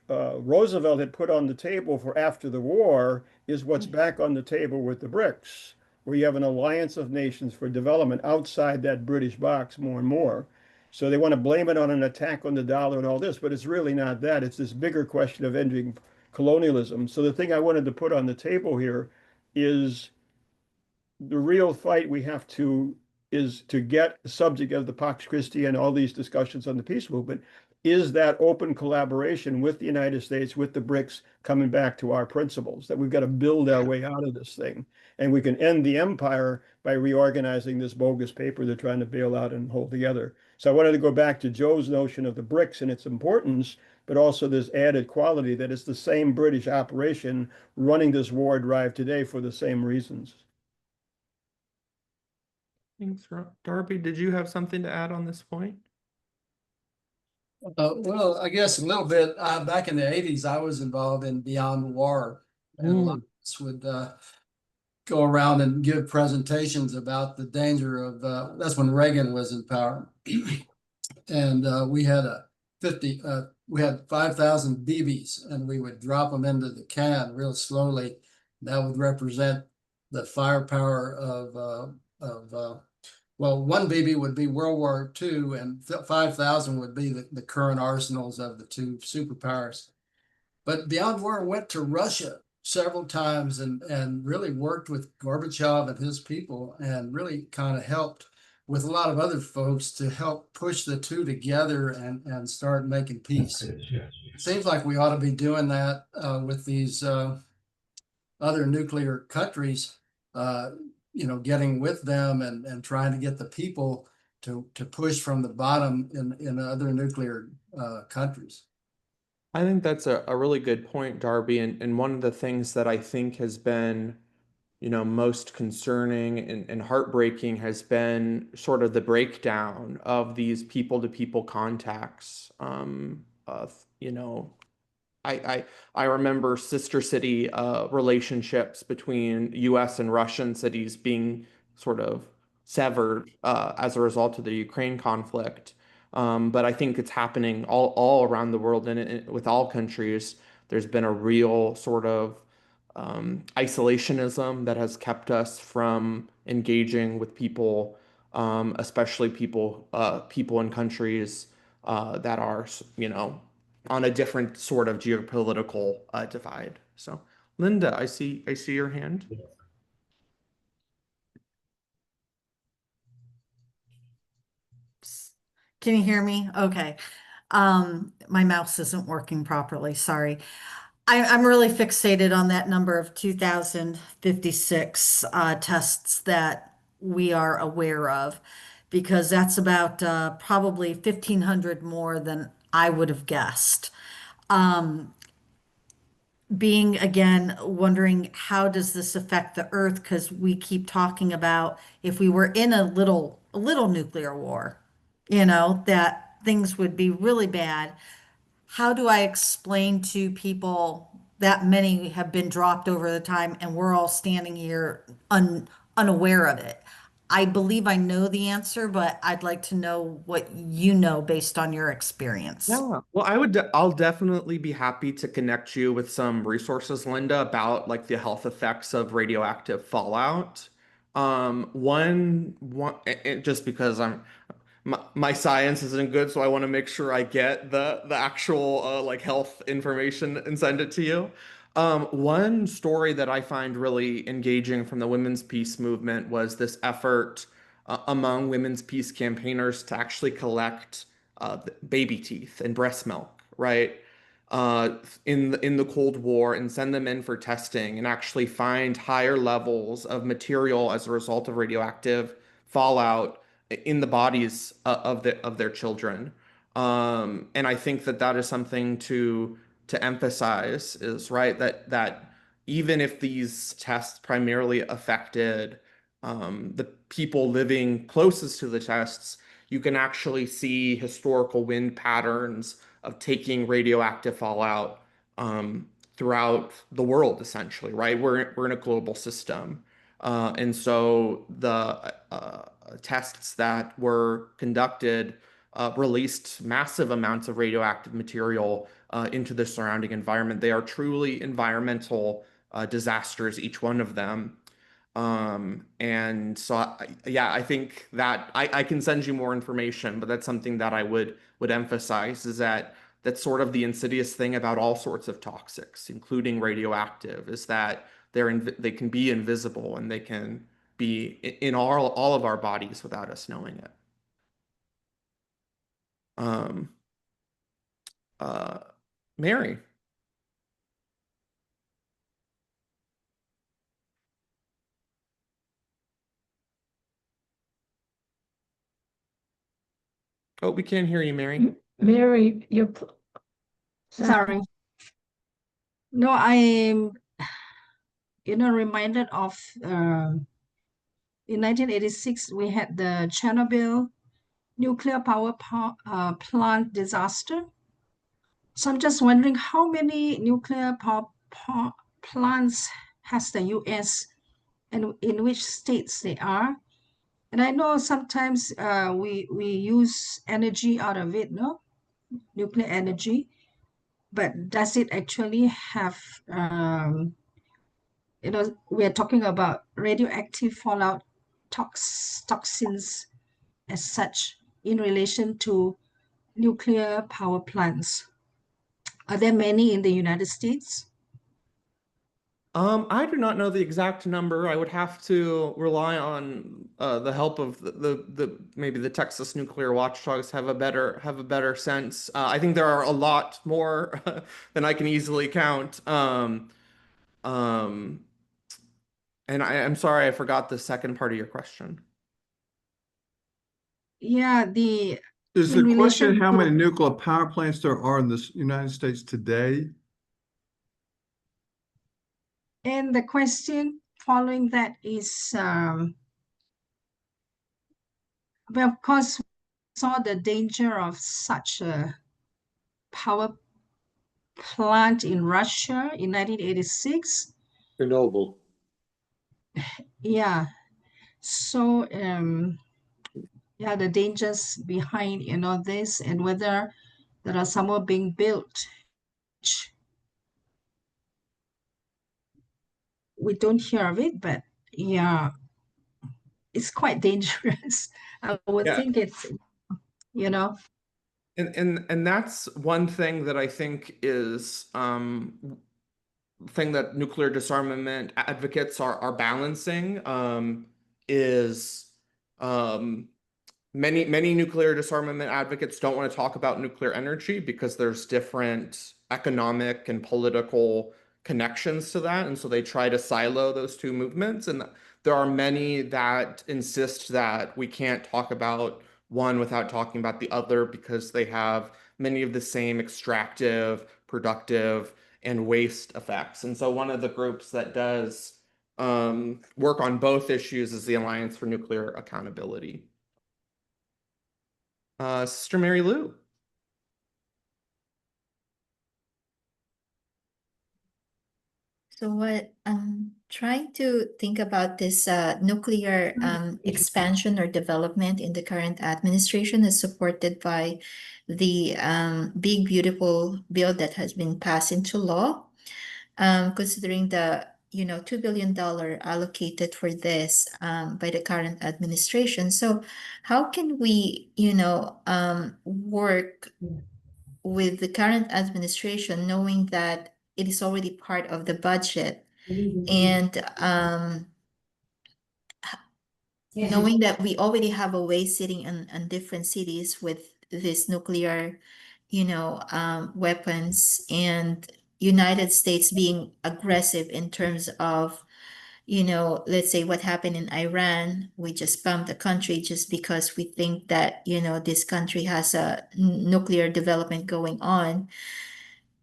Roosevelt had put on the table for after the war is what's back on the table with the BRICS, where you have an alliance of nations for development outside that British box more and more. So they want to blame it on an attack on the dollar and all this, but it's really not that. It's this bigger question of ending colonialism. So the thing I wanted to put on the table here is the real fight we have to is to get the subject of the Pax Christi and all these discussions on the peace movement is that open collaboration with the United States, with the BRICS, coming back to our principles, that we've got to build our way out of this thing. And we can end the empire by reorganizing this bogus paper they're trying to bail out and hold together. So I wanted to go back to Joe's notion of the BRICS and its importance, but also this added quality that it's the same British operation running this war drive today for the same reasons. Thanks, Darby. Did you have something to add on this point? Well, I guess a little bit. Back in the 80s, I was involved in Beyond War, and a lot of us would go around and give presentations about the danger of. That's when Reagan was in power, and we had we had 5,000 BBs, and we would drop them into the can real slowly. That would represent the firepower of well, one BB would be World War II, and 5,000 would be the current arsenals of the two superpowers. But Beyond War went to Russia several times and really worked with Gorbachev and his people, and really kind of helped with a lot of other folks to help push the two together and start making peace. It seems like we ought to be doing that with these other nuclear countries. Getting with them and trying to get the people to push from the bottom in other nuclear countries. I think that's a really good point, Darby. And one of the things that I think has been, most concerning and heartbreaking has been sort of the breakdown of these people-to-people contacts. I remember sister city relationships between U.S. and Russian cities being sort of severed as a result of the Ukraine conflict. But I think it's happening all around the world, and with all countries, there's been a real sort of isolationism that has kept us from engaging with people, especially people in countries that are, on a different sort of geopolitical divide. So, Linda, I see your hand. Can you hear me? Okay. My mouse isn't working properly. Sorry. I'm really fixated on that number of 2,056 tests that we are aware of, because that's about probably 1,500 more than I would have guessed. Being again, wondering how does this affect the Earth? Because we keep talking about if we were in a little nuclear war, that things would be really bad. How do I explain to people that many have been dropped over the time and we're all standing here unaware of it? I believe I know the answer, but I'd like to know what you know based on your experience. Yeah. Well, I'll definitely be happy to connect you with some resources, Linda, about like the health effects of radioactive fallout. Just because my science isn't good, so I want to make sure I get the actual like health information and send it to you. One story that I find really engaging from the women's peace movement was this effort among women's peace campaigners to actually collect baby teeth and breast milk, right? In the Cold War, and send them in for testing and actually find higher levels of material as a result of radioactive fallout in the bodies of their children. And I think that is something to emphasize, is right, that even if these tests primarily affected the people living closest to the tests, you can actually see historical wind patterns of taking radioactive fallout throughout the world, essentially, right? We're in a global system. And so the tests that were conducted released massive amounts of radioactive material into the surrounding environment. They are truly environmental disasters, each one of them. And so, I think that I can send you more information, but that's something that I would emphasize, is that that's sort of the insidious thing about all sorts of toxics, including radioactive, is that they can be invisible, and they can be in all of our bodies without us knowing it. Mary. Oh, we can't hear you, Mary. Mary, Sorry. No, I'm, reminded of in 1986 we had the Chernobyl nuclear power plant disaster. So I'm just wondering how many nuclear power plants has the U.S. and in which states they are. And I know sometimes we use energy out of it, no? Nuclear energy. But does it actually have, we're talking about radioactive fallout toxins as such in relation to nuclear power plants? Are there many in the United States? I do not know the exact number. I would have to rely on the help of the maybe the Texas nuclear watchdogs have a better sense. I think there are a lot more than I can easily count. And I'm sorry, I forgot the second part of your question. Yeah, Is in the question relation how to- many nuclear power plants there are in the United States today? And the question following that is, well, of course, we saw the danger of such a power plant in Russia in 1986. Chernobyl. Yeah. So, yeah, the dangers behind, this, and whether there are some more being built. We don't hear of it, but yeah, it's quite dangerous. I would Yeah. think it's, And that's one thing that I think is thing that nuclear disarmament advocates are balancing is many nuclear disarmament advocates don't want to talk about nuclear energy because there's different economic and political connections to that, and so they try to silo those two movements. And there are many that insist that we can't talk about one without talking about the other because they have many of the same extractive, productive, and waste effects. And so one of the groups that does work on both issues is the Alliance for Nuclear Accountability. Sister Mary Lou. So what I'm trying to think about this nuclear expansion or development in the current administration is supported by the big beautiful bill that has been passed into law, considering the $2 billion allocated for this by the current administration. So how can we work with the current administration, knowing that it is already part of the budget, and knowing that we already have a way sitting in different cities with this nuclear, weapons, and United States being aggressive in terms of, let's say what happened in Iran. We just bombed the country just because we think that, this country has a nuclear development going on.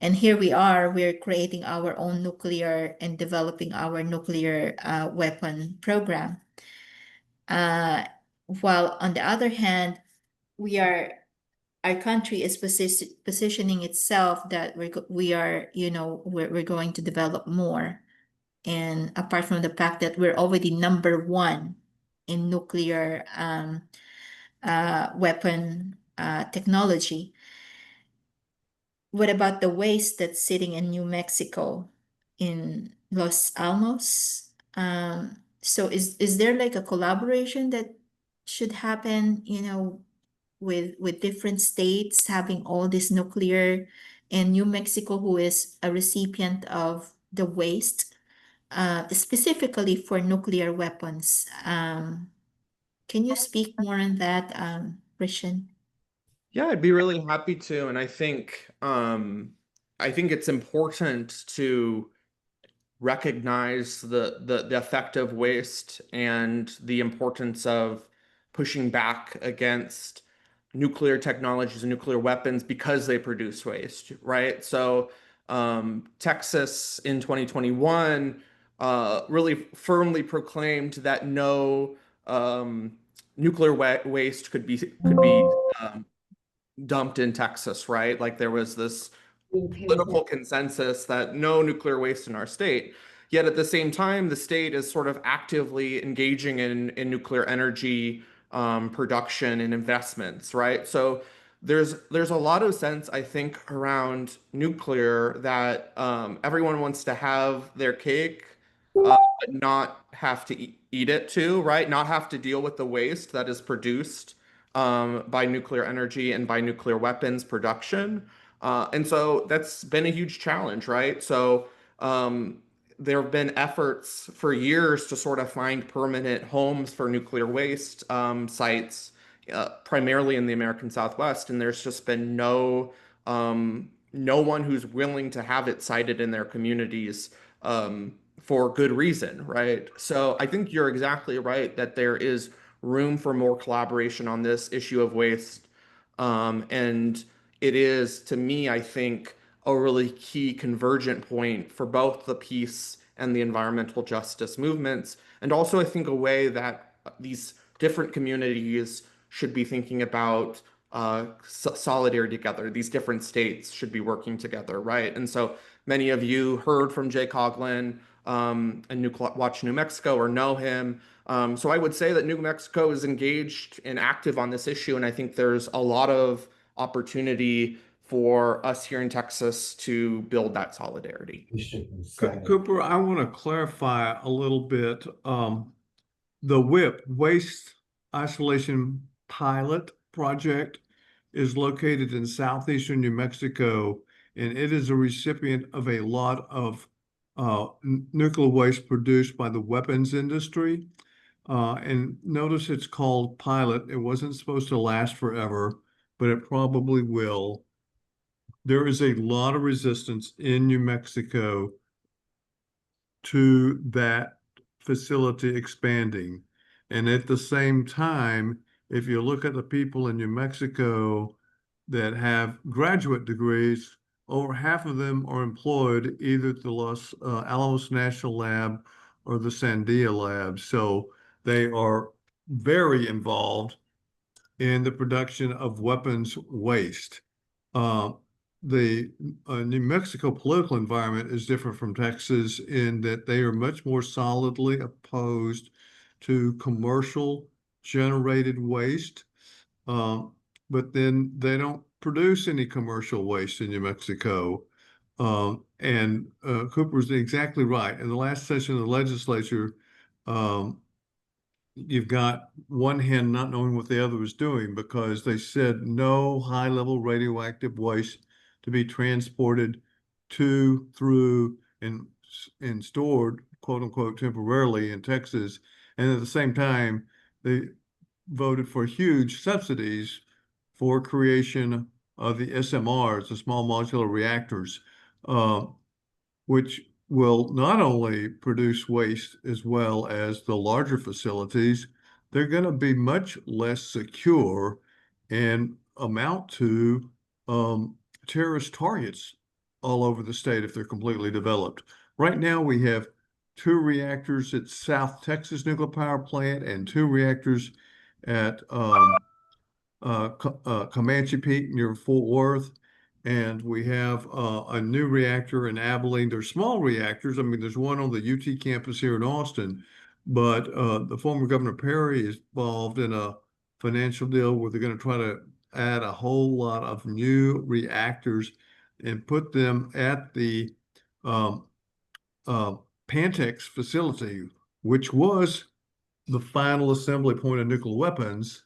And here we are, we're creating our own nuclear and developing our nuclear weapon program. While on the other hand, our country is positioning itself that we're going to develop more. And apart from the fact that we're already number one in nuclear weapon technology, what about the waste that's sitting in New Mexico, in Los Alamos? So is there like a collaboration that should happen, with different states having all this nuclear, and New Mexico, who is a recipient of the waste, specifically for nuclear weapons? Can you speak more on that, Christian? Yeah, I'd be really happy to. And I think it's important to recognize the effect of waste and the importance of pushing back against nuclear technologies and nuclear weapons because they produce waste, right? So Texas in 2021 really firmly proclaimed that no nuclear waste could be um, dumped in Texas, right? Like there was this political consensus that no nuclear waste in our state. Yet at the same time, the state is sort of actively engaging in nuclear energy production and investments, right? So there's a lot of sense, I think, around nuclear that everyone wants to have their cake, but not have to eat it too, right? Not have to deal with the waste that is produced by nuclear energy and by nuclear weapons production. And so that's been a huge challenge, right? So there have been efforts for years to sort of find permanent homes for nuclear waste sites, primarily in the American Southwest, and there's just been no one who's willing to have it sited in their communities for good reason, right? So I think you're exactly right that there is room for more collaboration on this issue of waste. And it is, to me, I think, a really key convergent point for both the peace and the environmental justice movements. And also, I think, a way that these different communities should be thinking about solidarity together. These different states should be working together, right? And so many of you heard from Jay Coughlin and watch New Mexico or know him. So I would say that New Mexico is engaged and active on this issue, and I think there's a lot of opportunity for us here in Texas to build that solidarity. Cooper, I want to clarify a little bit. The WIP, Waste Isolation Pilot Project, is located in southeastern New Mexico, and it is a recipient of a lot of nuclear waste produced by the weapons industry. And notice it's called pilot. It wasn't supposed to last forever, but it probably will. There is a lot of resistance in New Mexico to that facility expanding. And at the same time, if you look at the people in New Mexico that have graduate degrees, over half of them are employed either at the Los Alamos National Lab or the Sandia Lab. So they are very involved in the production of weapons waste. The New Mexico political environment is different from Texas in that they are much more solidly opposed to commercial generated waste. But then they don't produce any commercial waste in New Mexico. And Cooper's exactly right. In the last session of the legislature, you've got one hand not knowing what the other was doing because they said no high-level radioactive waste to be transported to, through, and stored, quote unquote, temporarily in Texas. And at the same time, they voted for huge subsidies for creation of the SMRs, the small modular reactors, which will not only produce waste as well as the larger facilities, they're going to be much less secure and amount to terrorist targets all over the state if they're completely developed. Right now, we have 2 reactors at South Texas Nuclear Power Plant and 2 reactors at Comanche Peak near Fort Worth. And we have a new reactor in Abilene. They're small reactors. I mean, there's one on the UT campus here in Austin, but the former Governor Perry is involved in a financial deal where they're going to try to add a whole lot of new reactors and put them at the Pantex facility, which was the final assembly point of nuclear weapons.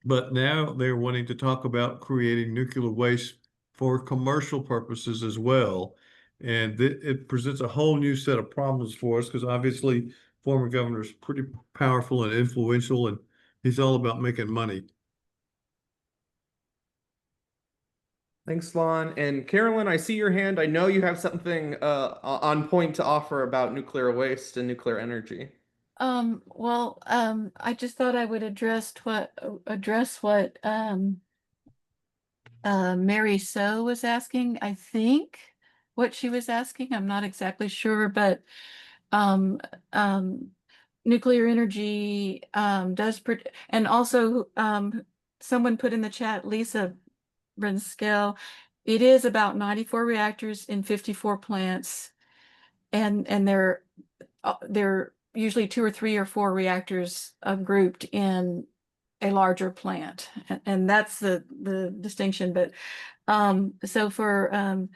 But now they're wanting to talk about creating nuclear waste for commercial purposes as well. And it presents a whole new set of problems for us because obviously former governor is pretty powerful and influential, and he's all about making money. Thanks, Lon. And Carolyn, I see your hand. I know you have something on point to offer about nuclear waste and nuclear energy. I just thought I would address what Mary So was asking. I think what she was asking, I'm not exactly sure, but um, um, nuclear energy and also someone put in the chat, Lisa Brinscale, it is about 94 reactors in 54 plants, and they're usually 2 or 3 or 4 reactors grouped in a larger plant, and that's the distinction. But so for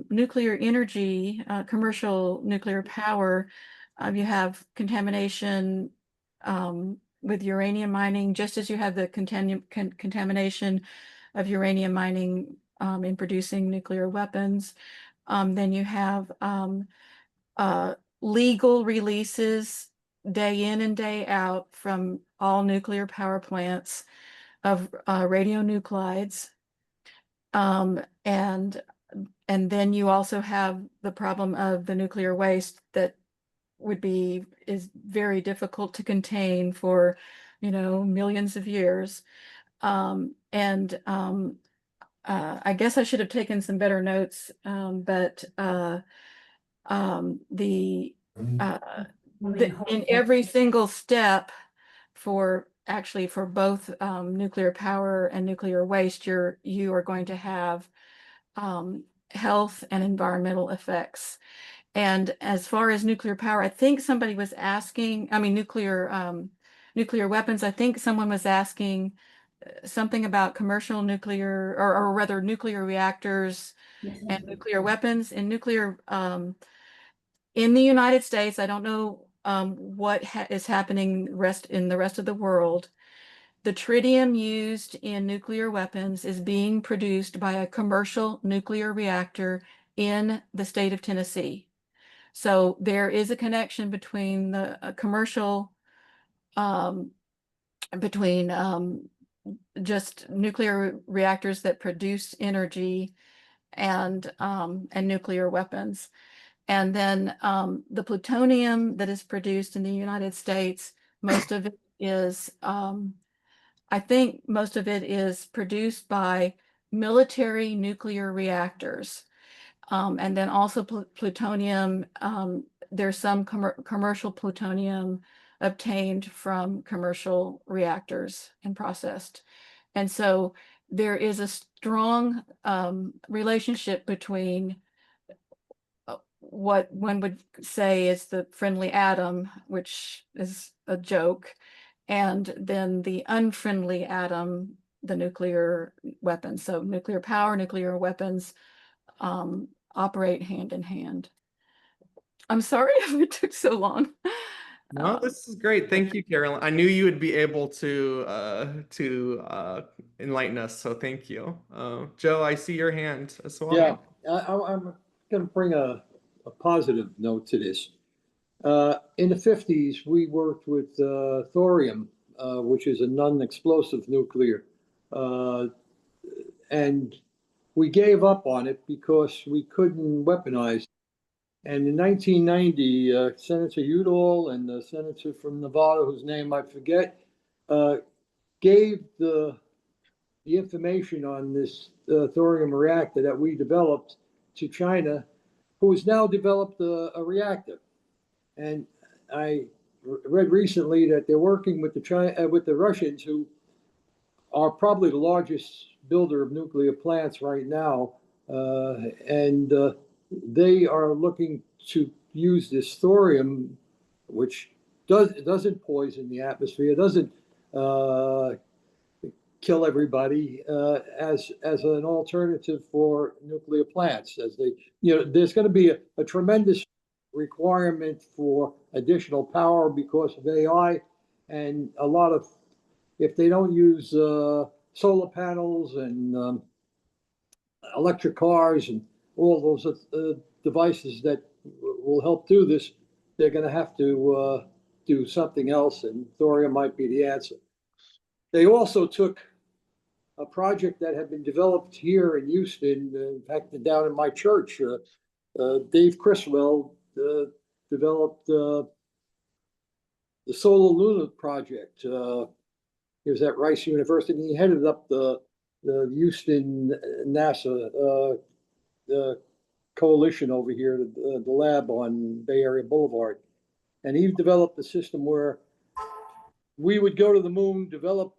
nuclear energy, commercial nuclear power, you have contamination with uranium mining, just as you have the contamination of uranium mining in producing nuclear weapons. Then you have legal releases day in and day out from all nuclear power plants of radionuclides. And then you also have the problem of the nuclear waste that is very difficult to contain for, millions of years. I guess I should have taken some better notes, but in every single step for both nuclear power and nuclear waste, you are going to have health and environmental effects. And as far as nuclear power, I think somebody was asking, nuclear weapons, I think someone was asking something about commercial nuclear, or rather nuclear reactors and nuclear weapons. In nuclear, in the United States, I don't know what is happening in the rest of the world. The tritium used in nuclear weapons is being produced by a commercial nuclear reactor in the state of Tennessee. So there is a connection between the commercial, between just nuclear reactors that produce energy and nuclear weapons. And then the plutonium that is produced in the United States, most of it is, I think most of it is produced by military nuclear reactors. And then also plutonium, there's some commercial plutonium obtained from commercial reactors and processed. And so there is a strong relationship between what one would say is the friendly atom, which is a joke, and then the unfriendly atom, the nuclear weapons. So nuclear power, nuclear weapons operate hand in hand. I'm sorry if it took so long. No, this is great. Thank you, Carolyn. I knew you would be able to enlighten us, so thank you. Joe, I see your hand as well. Yeah, I'm going to bring a positive note to this. In the 50s, we worked with thorium, which is a non-explosive nuclear, and we gave up on it because we couldn't weaponize it. And in 1990, Senator Udall and the senator from Nevada, whose name I forget, gave the information on this thorium reactor that we developed to China, who has now developed a reactor. And I read recently that they're working with the Russians, who are probably the largest builder of nuclear plants right now, and they are looking to use this thorium, which doesn't poison the atmosphere, doesn't kill everybody, as an alternative for nuclear plants. As they, there's going to be a tremendous requirement for additional power because of AI, and a lot of, if they don't use solar panels and electric cars and all those devices that will help do this, they're going to have to do something else, and thorium might be the answer. They also took a project that had been developed here in Houston, in fact, down in my church. Dave Criswell developed the Solar Luna project. He was at Rice University. He headed up the Houston NASA coalition over here, the lab on Bay Area Boulevard. And he developed a system where we would go to the moon, develop,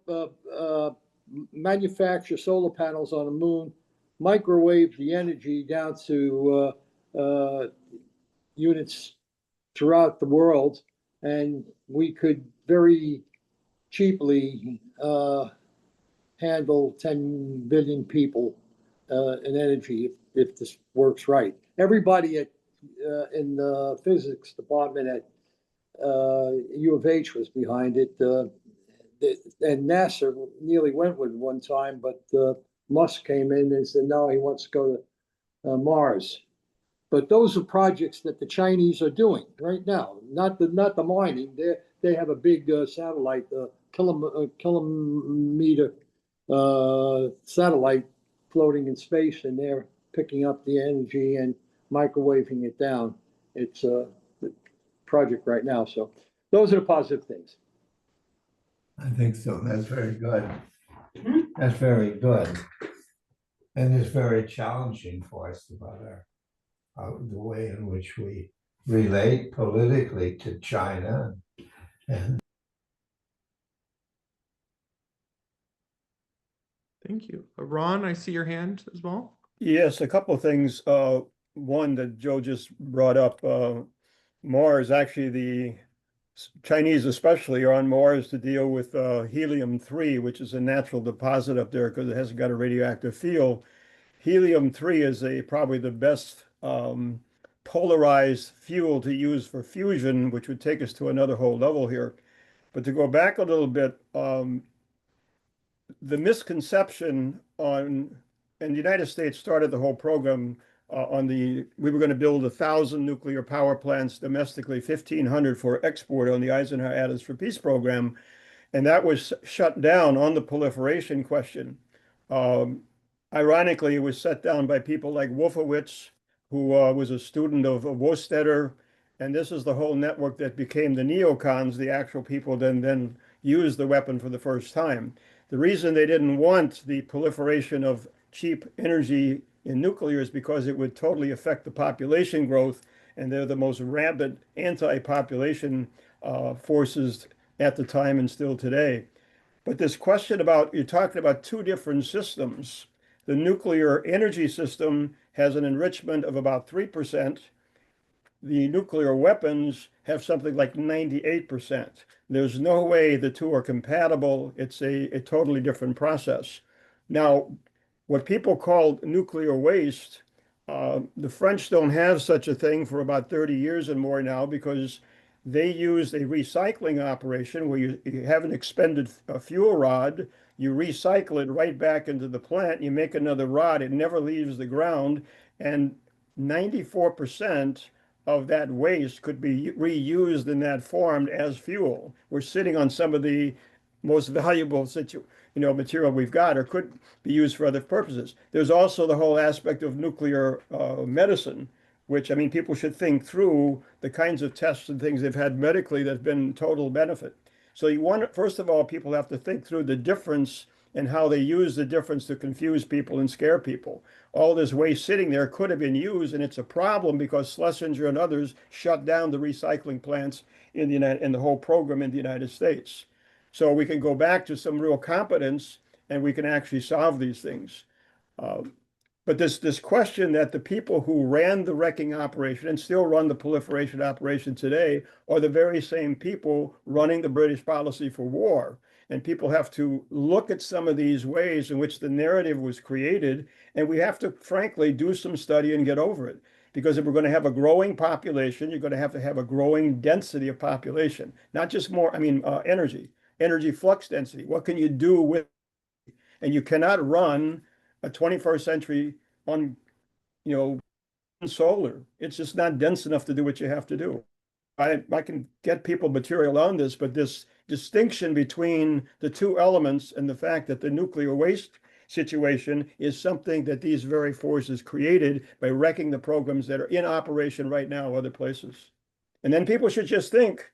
manufacture solar panels on the moon, microwave the energy down to units throughout the world, and we could very cheaply handle 10 billion people in energy if this works right. Everybody at in the physics department at U of H was behind it, and NASA nearly went with one time, but Musk came in and said no, he wants to go to Mars. But those are projects that the Chinese are doing right now, not the mining. They have a big satellite, kilometer satellite floating in space, and they're picking up the energy and microwaving it down. It's a project right now. So those are the positive things. I think so. That's very good. That's very good. And it's very challenging for us about the way in which we relate politically to China. And Thank you. Ron, I see your hand as well. Yes, a couple of things. One that Joe just brought up, Mars, actually the Chinese especially are on Mars to deal with helium-3, which is a natural deposit up there because it hasn't got a radioactive field. Helium-3 is probably the best polarized fuel to use for fusion, which would take us to another whole level here. But to go back a little bit, the misconception and the United States started the whole program we were going to build 1,000 nuclear power plants domestically, 1,500 for export on the Eisenhower Atoms for Peace program. And that was shut down on the proliferation question. Ironically, it was set down by people like Wolfowitz, who was a student of Wostetter. And this is the whole network that became the neocons, the actual people then used the weapon for the first time. The reason they didn't want the proliferation of cheap energy in nuclear is because it would totally affect the population growth, and they're the most rampant anti-population forces at the time and still today. But this question about, you're talking about two different systems. The nuclear energy system has an enrichment of about 3%. The nuclear weapons have something like 98%. There's no way the two are compatible. It's a totally different process. Now, what people call nuclear waste, the French don't have such a thing for about 30 years and more now because they used a recycling operation where you have an expended fuel rod, you recycle it right back into the plant, you make another rod, it never leaves the ground, and 94% of that waste could be reused in that form as fuel. We're sitting on some of the most valuable material we've got, or could be used for other purposes. There's also the whole aspect of nuclear medicine, which, I mean, people should think through the kinds of tests and things they've had medically that's been total benefit. So first of all, people have to think through the difference and how they use the difference to confuse people and scare people. All this waste sitting there could have been used, and it's a problem because Schlesinger and others shut down the recycling plants in the whole program in the United States. So we can go back to some real competence, and we can actually solve these things. But this question that the people who ran the wrecking operation and still run the proliferation operation today are the very same people running the British policy for war. And people have to look at some of these ways in which the narrative was created, and we have to, frankly, do some study and get over it. Because if we're going to have a growing population, you're going to have a growing density of population, not just more, energy flux density. What can you do with, and you cannot run a 21st century on, solar. It's just not dense enough to do what you have to do. I can get people material on this, but this distinction between the two elements and the fact that the nuclear waste situation is something that these very forces created by wrecking the programs that are in operation right now other places. And then people should just think,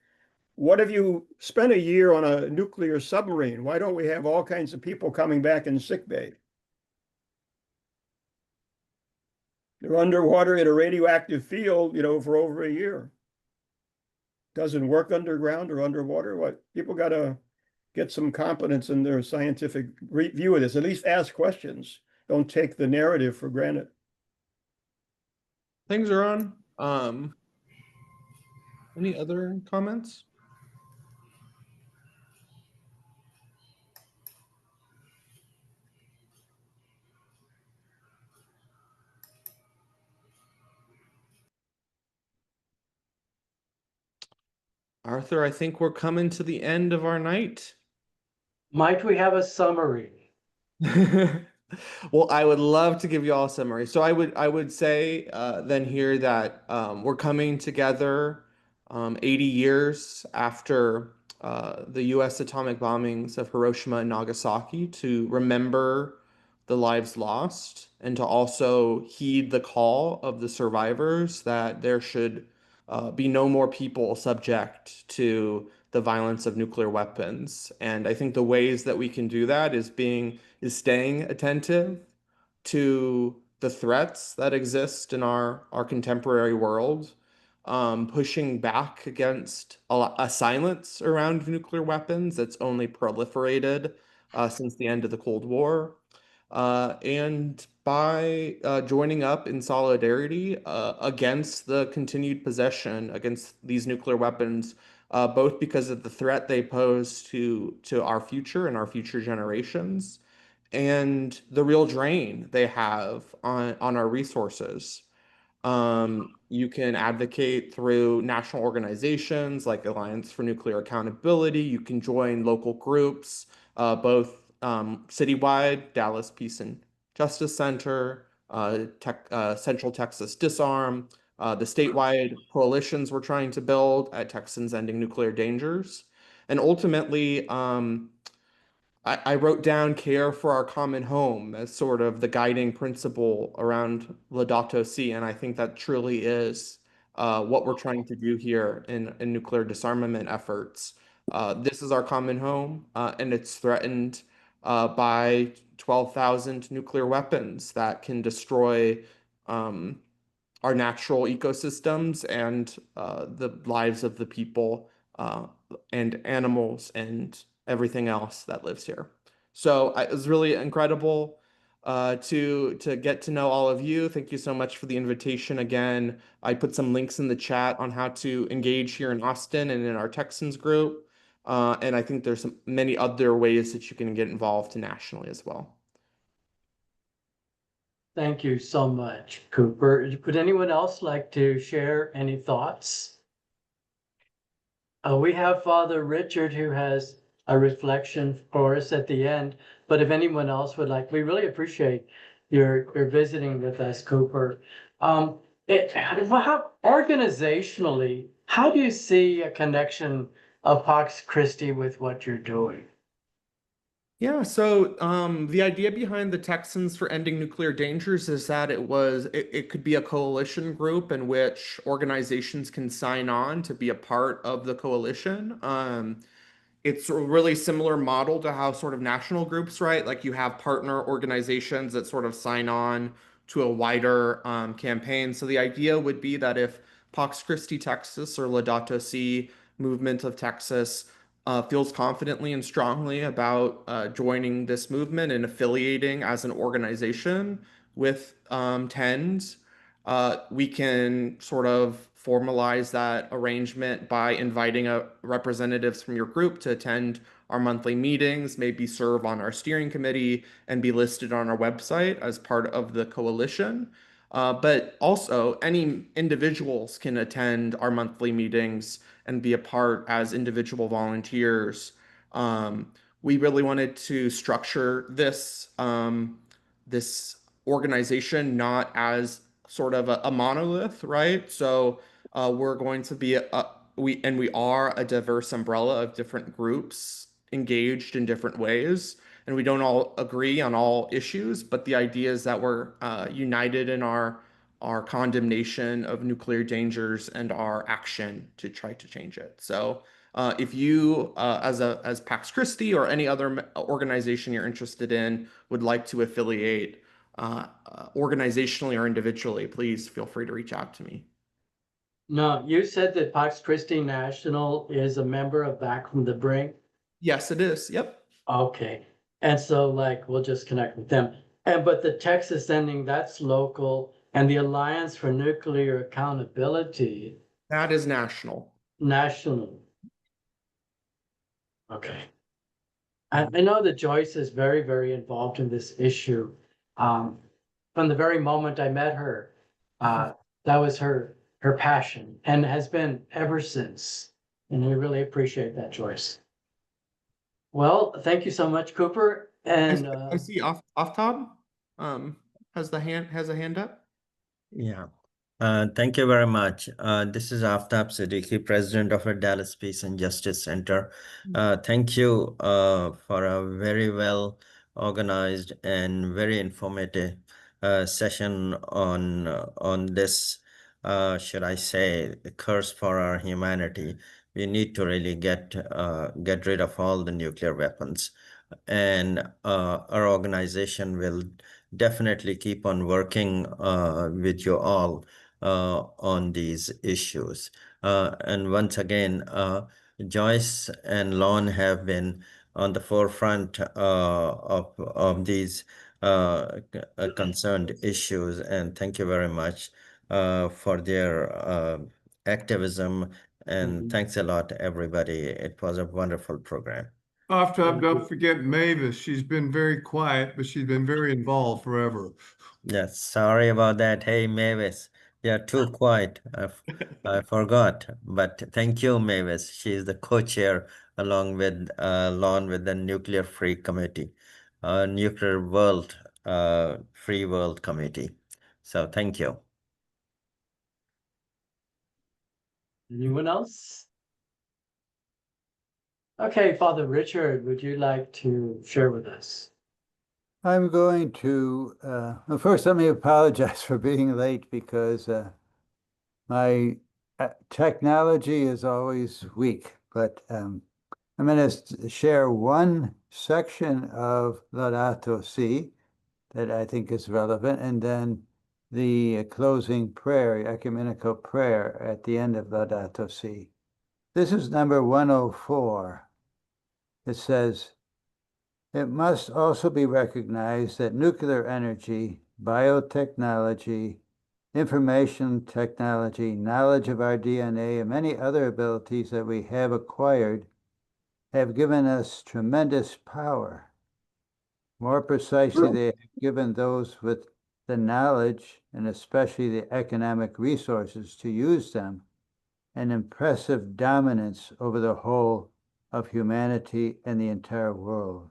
what if you spent a year on a nuclear submarine? Why don't we have all kinds of people coming back in sickbay? They're underwater in a radioactive field, for over a year. Doesn't work underground or underwater. What? People got to get some confidence in their scientific view of this. At least ask questions. Don't take the narrative for granted. Things are on. Any other comments? Arthur, I think we're coming to the end of our night. Might we have a summary? Well, I would love to give you all a summary. So I would say then here that we're coming together 80 years after the U.S. atomic bombings of Hiroshima and Nagasaki to remember the lives lost and to also heed the call of the survivors that there should be no more people subject to the violence of nuclear weapons. And I think the ways that we can do that is staying attentive to the threats that exist in our contemporary world, pushing back against a silence around nuclear weapons that's only proliferated since the end of the Cold War, and by joining up in solidarity against the continued possession against these nuclear weapons, both because of the threat they pose to our future and our future generations, and the real drain they have on our resources. You can advocate through national organizations like Alliance for Nuclear Accountability. You can join local groups, both citywide, Dallas Peace and Justice Center, Central Texas Disarm, the statewide coalitions we're trying to build at Texans Ending Nuclear Dangers. And ultimately, I wrote down care for our common home as sort of the guiding principle around Laudato Si, and I think that truly is what we're trying to do here in nuclear disarmament efforts. This is our common home, and it's threatened by 12,000 nuclear weapons that can destroy our natural ecosystems and the lives of the people and animals and everything else that lives here. So it was really incredible to get to know all of you. Thank you so much for the invitation again. I put some links in the chat on how to engage here in Austin and in our Texans group. And I think there's many other ways that you can get involved nationally as well. Thank you so much, Cooper. Would anyone else like to share any thoughts? We have Father Richard who has a reflection for us at the end, but if anyone else would like, we really appreciate your visiting with us, Cooper. Organizationally, how do you see a connection of Pax Christi with what you're doing? Yeah, so the idea behind the Texans for Ending Nuclear Dangers is that it could be a coalition group in which organizations can sign on to be a part of the coalition. It's a really similar model to how sort of national groups, right? Like you have partner organizations that sort of sign on to a wider campaign. So the idea would be that if Pax Christi Texas or Laudato Si movement of Texas feels confidently and strongly about joining this movement and affiliating as an organization with TENS, we can sort of formalize that arrangement by inviting representatives from your group to attend our monthly meetings, maybe serve on our steering committee, and be listed on our website as part of the coalition. But also, any individuals can attend our monthly meetings and be a part as individual volunteers. We really wanted to structure this organization not as sort of a monolith, right? So we're going to be we are a diverse umbrella of different groups engaged in different ways. and we don't all agree on all issues, but the idea is that we're united in our condemnation of nuclear dangers and our action to try to change it. So if you, as Pax Christi or any other organization you're interested in, would like to affiliate organizationally or individually, please feel free to reach out to me. No, you said that Pax Christi National is a member of Back from the Brink. Yes, it is. Yep. Okay, and so like we'll just connect with them. And but the Texas ending, that's local, and the Alliance for Nuclear Accountability, That is national. national. Okay. I know that Joyce is very, very involved in this issue. From the very moment I met her, that was her passion and has been ever since. And we really appreciate that, Joyce. Well, thank you so much, Cooper. And I see Aftab has a hand up. Yeah. Thank you very much. This is Aftab Siddiqui, President of the Dallas Peace and Justice Center. Thank you for a very well organized and very informative session on this, should I say, curse for our humanity. We need to really get rid of all the nuclear weapons, and our organization will definitely keep on working with you all on these issues. And once again, Joyce and Lon have been on the forefront of these concerned issues, and thank you very much for their activism, and thanks a lot, everybody. It was a wonderful program. After, don't forget Mavis. She's been very quiet, but she's been very involved forever. Yes, sorry about that. Hey, Mavis, you're too quiet. I forgot. But thank you, Mavis. She's the co-chair along with Lon with the Nuclear Free Committee, Nuclear World Free World Committee. So thank you. anyone else? Okay, Father Richard, would you like to share with us? I'm going to, well, first let me apologize for being late because my technology is always weak, but I'm going to share one section of Laudato Si that I think is relevant, and then the closing prayer, ecumenical prayer at the end of Laudato Si. This is number 104. It says, "It must also be recognized that nuclear energy, biotechnology, information technology, knowledge of our DNA, and many other abilities that we have acquired have given us tremendous power. More precisely, they have given those with the knowledge, and especially the economic resources to use them, an impressive dominance over the whole of humanity and the entire world.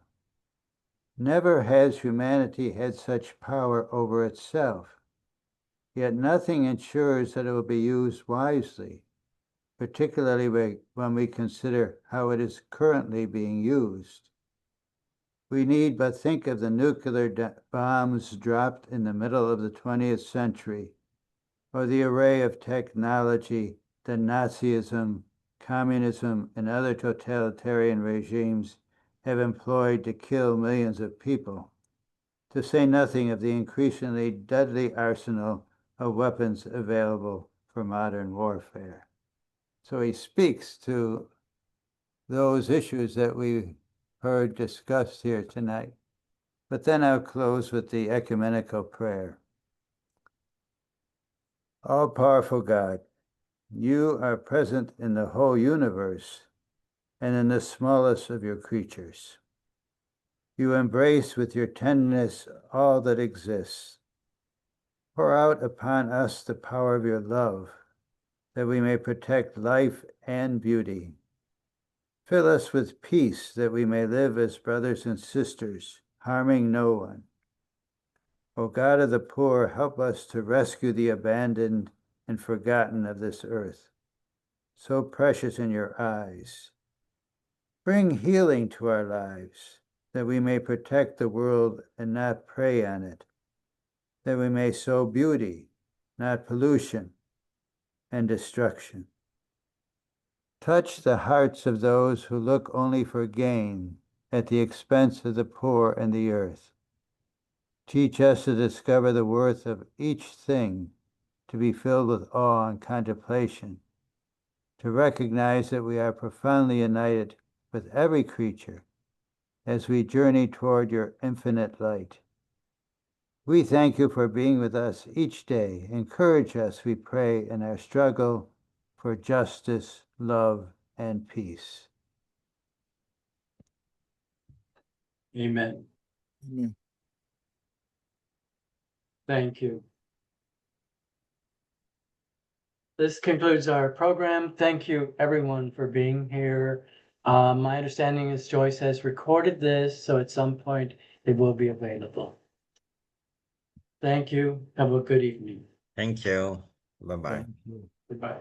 Never has humanity had such power over itself, yet nothing ensures that it will be used wisely, particularly when we consider how it is currently being used. We need but think of the nuclear bombs dropped in the middle of the 20th century, or the array of technology that Nazism, communism, and other totalitarian regimes have employed to kill millions of people, to say nothing of the increasingly deadly arsenal of weapons available for modern warfare." So he speaks to those issues that we heard discussed here tonight. But then I'll close with the ecumenical prayer. All-powerful God, you are present in the whole universe and in the smallest of your creatures. You embrace with your tenderness all that exists. Pour out upon us the power of your love, that we may protect life and beauty. Fill us with peace, that we may live as brothers and sisters, harming no one. O God of the poor, help us to rescue the abandoned and forgotten of this earth, so precious in your eyes. Bring healing to our lives. that we may protect the world and not prey on it, that we may sow beauty, not pollution and destruction. Touch the hearts of those who look only for gain at the expense of the poor and the earth. Teach us to discover the worth of each thing, to be filled with awe and contemplation, to recognize that we are profoundly united with every creature as we journey toward your infinite light. We thank you for being with us each day. Encourage us, we pray, in our struggle for justice, love, and peace. Amen. Amen. Thank you. This concludes our program. Thank you, everyone, for being here. My understanding is Joyce has recorded this, so at some point it will be available. Thank you. Have a good evening. Thank you. Bye-bye. Thank you. Goodbye.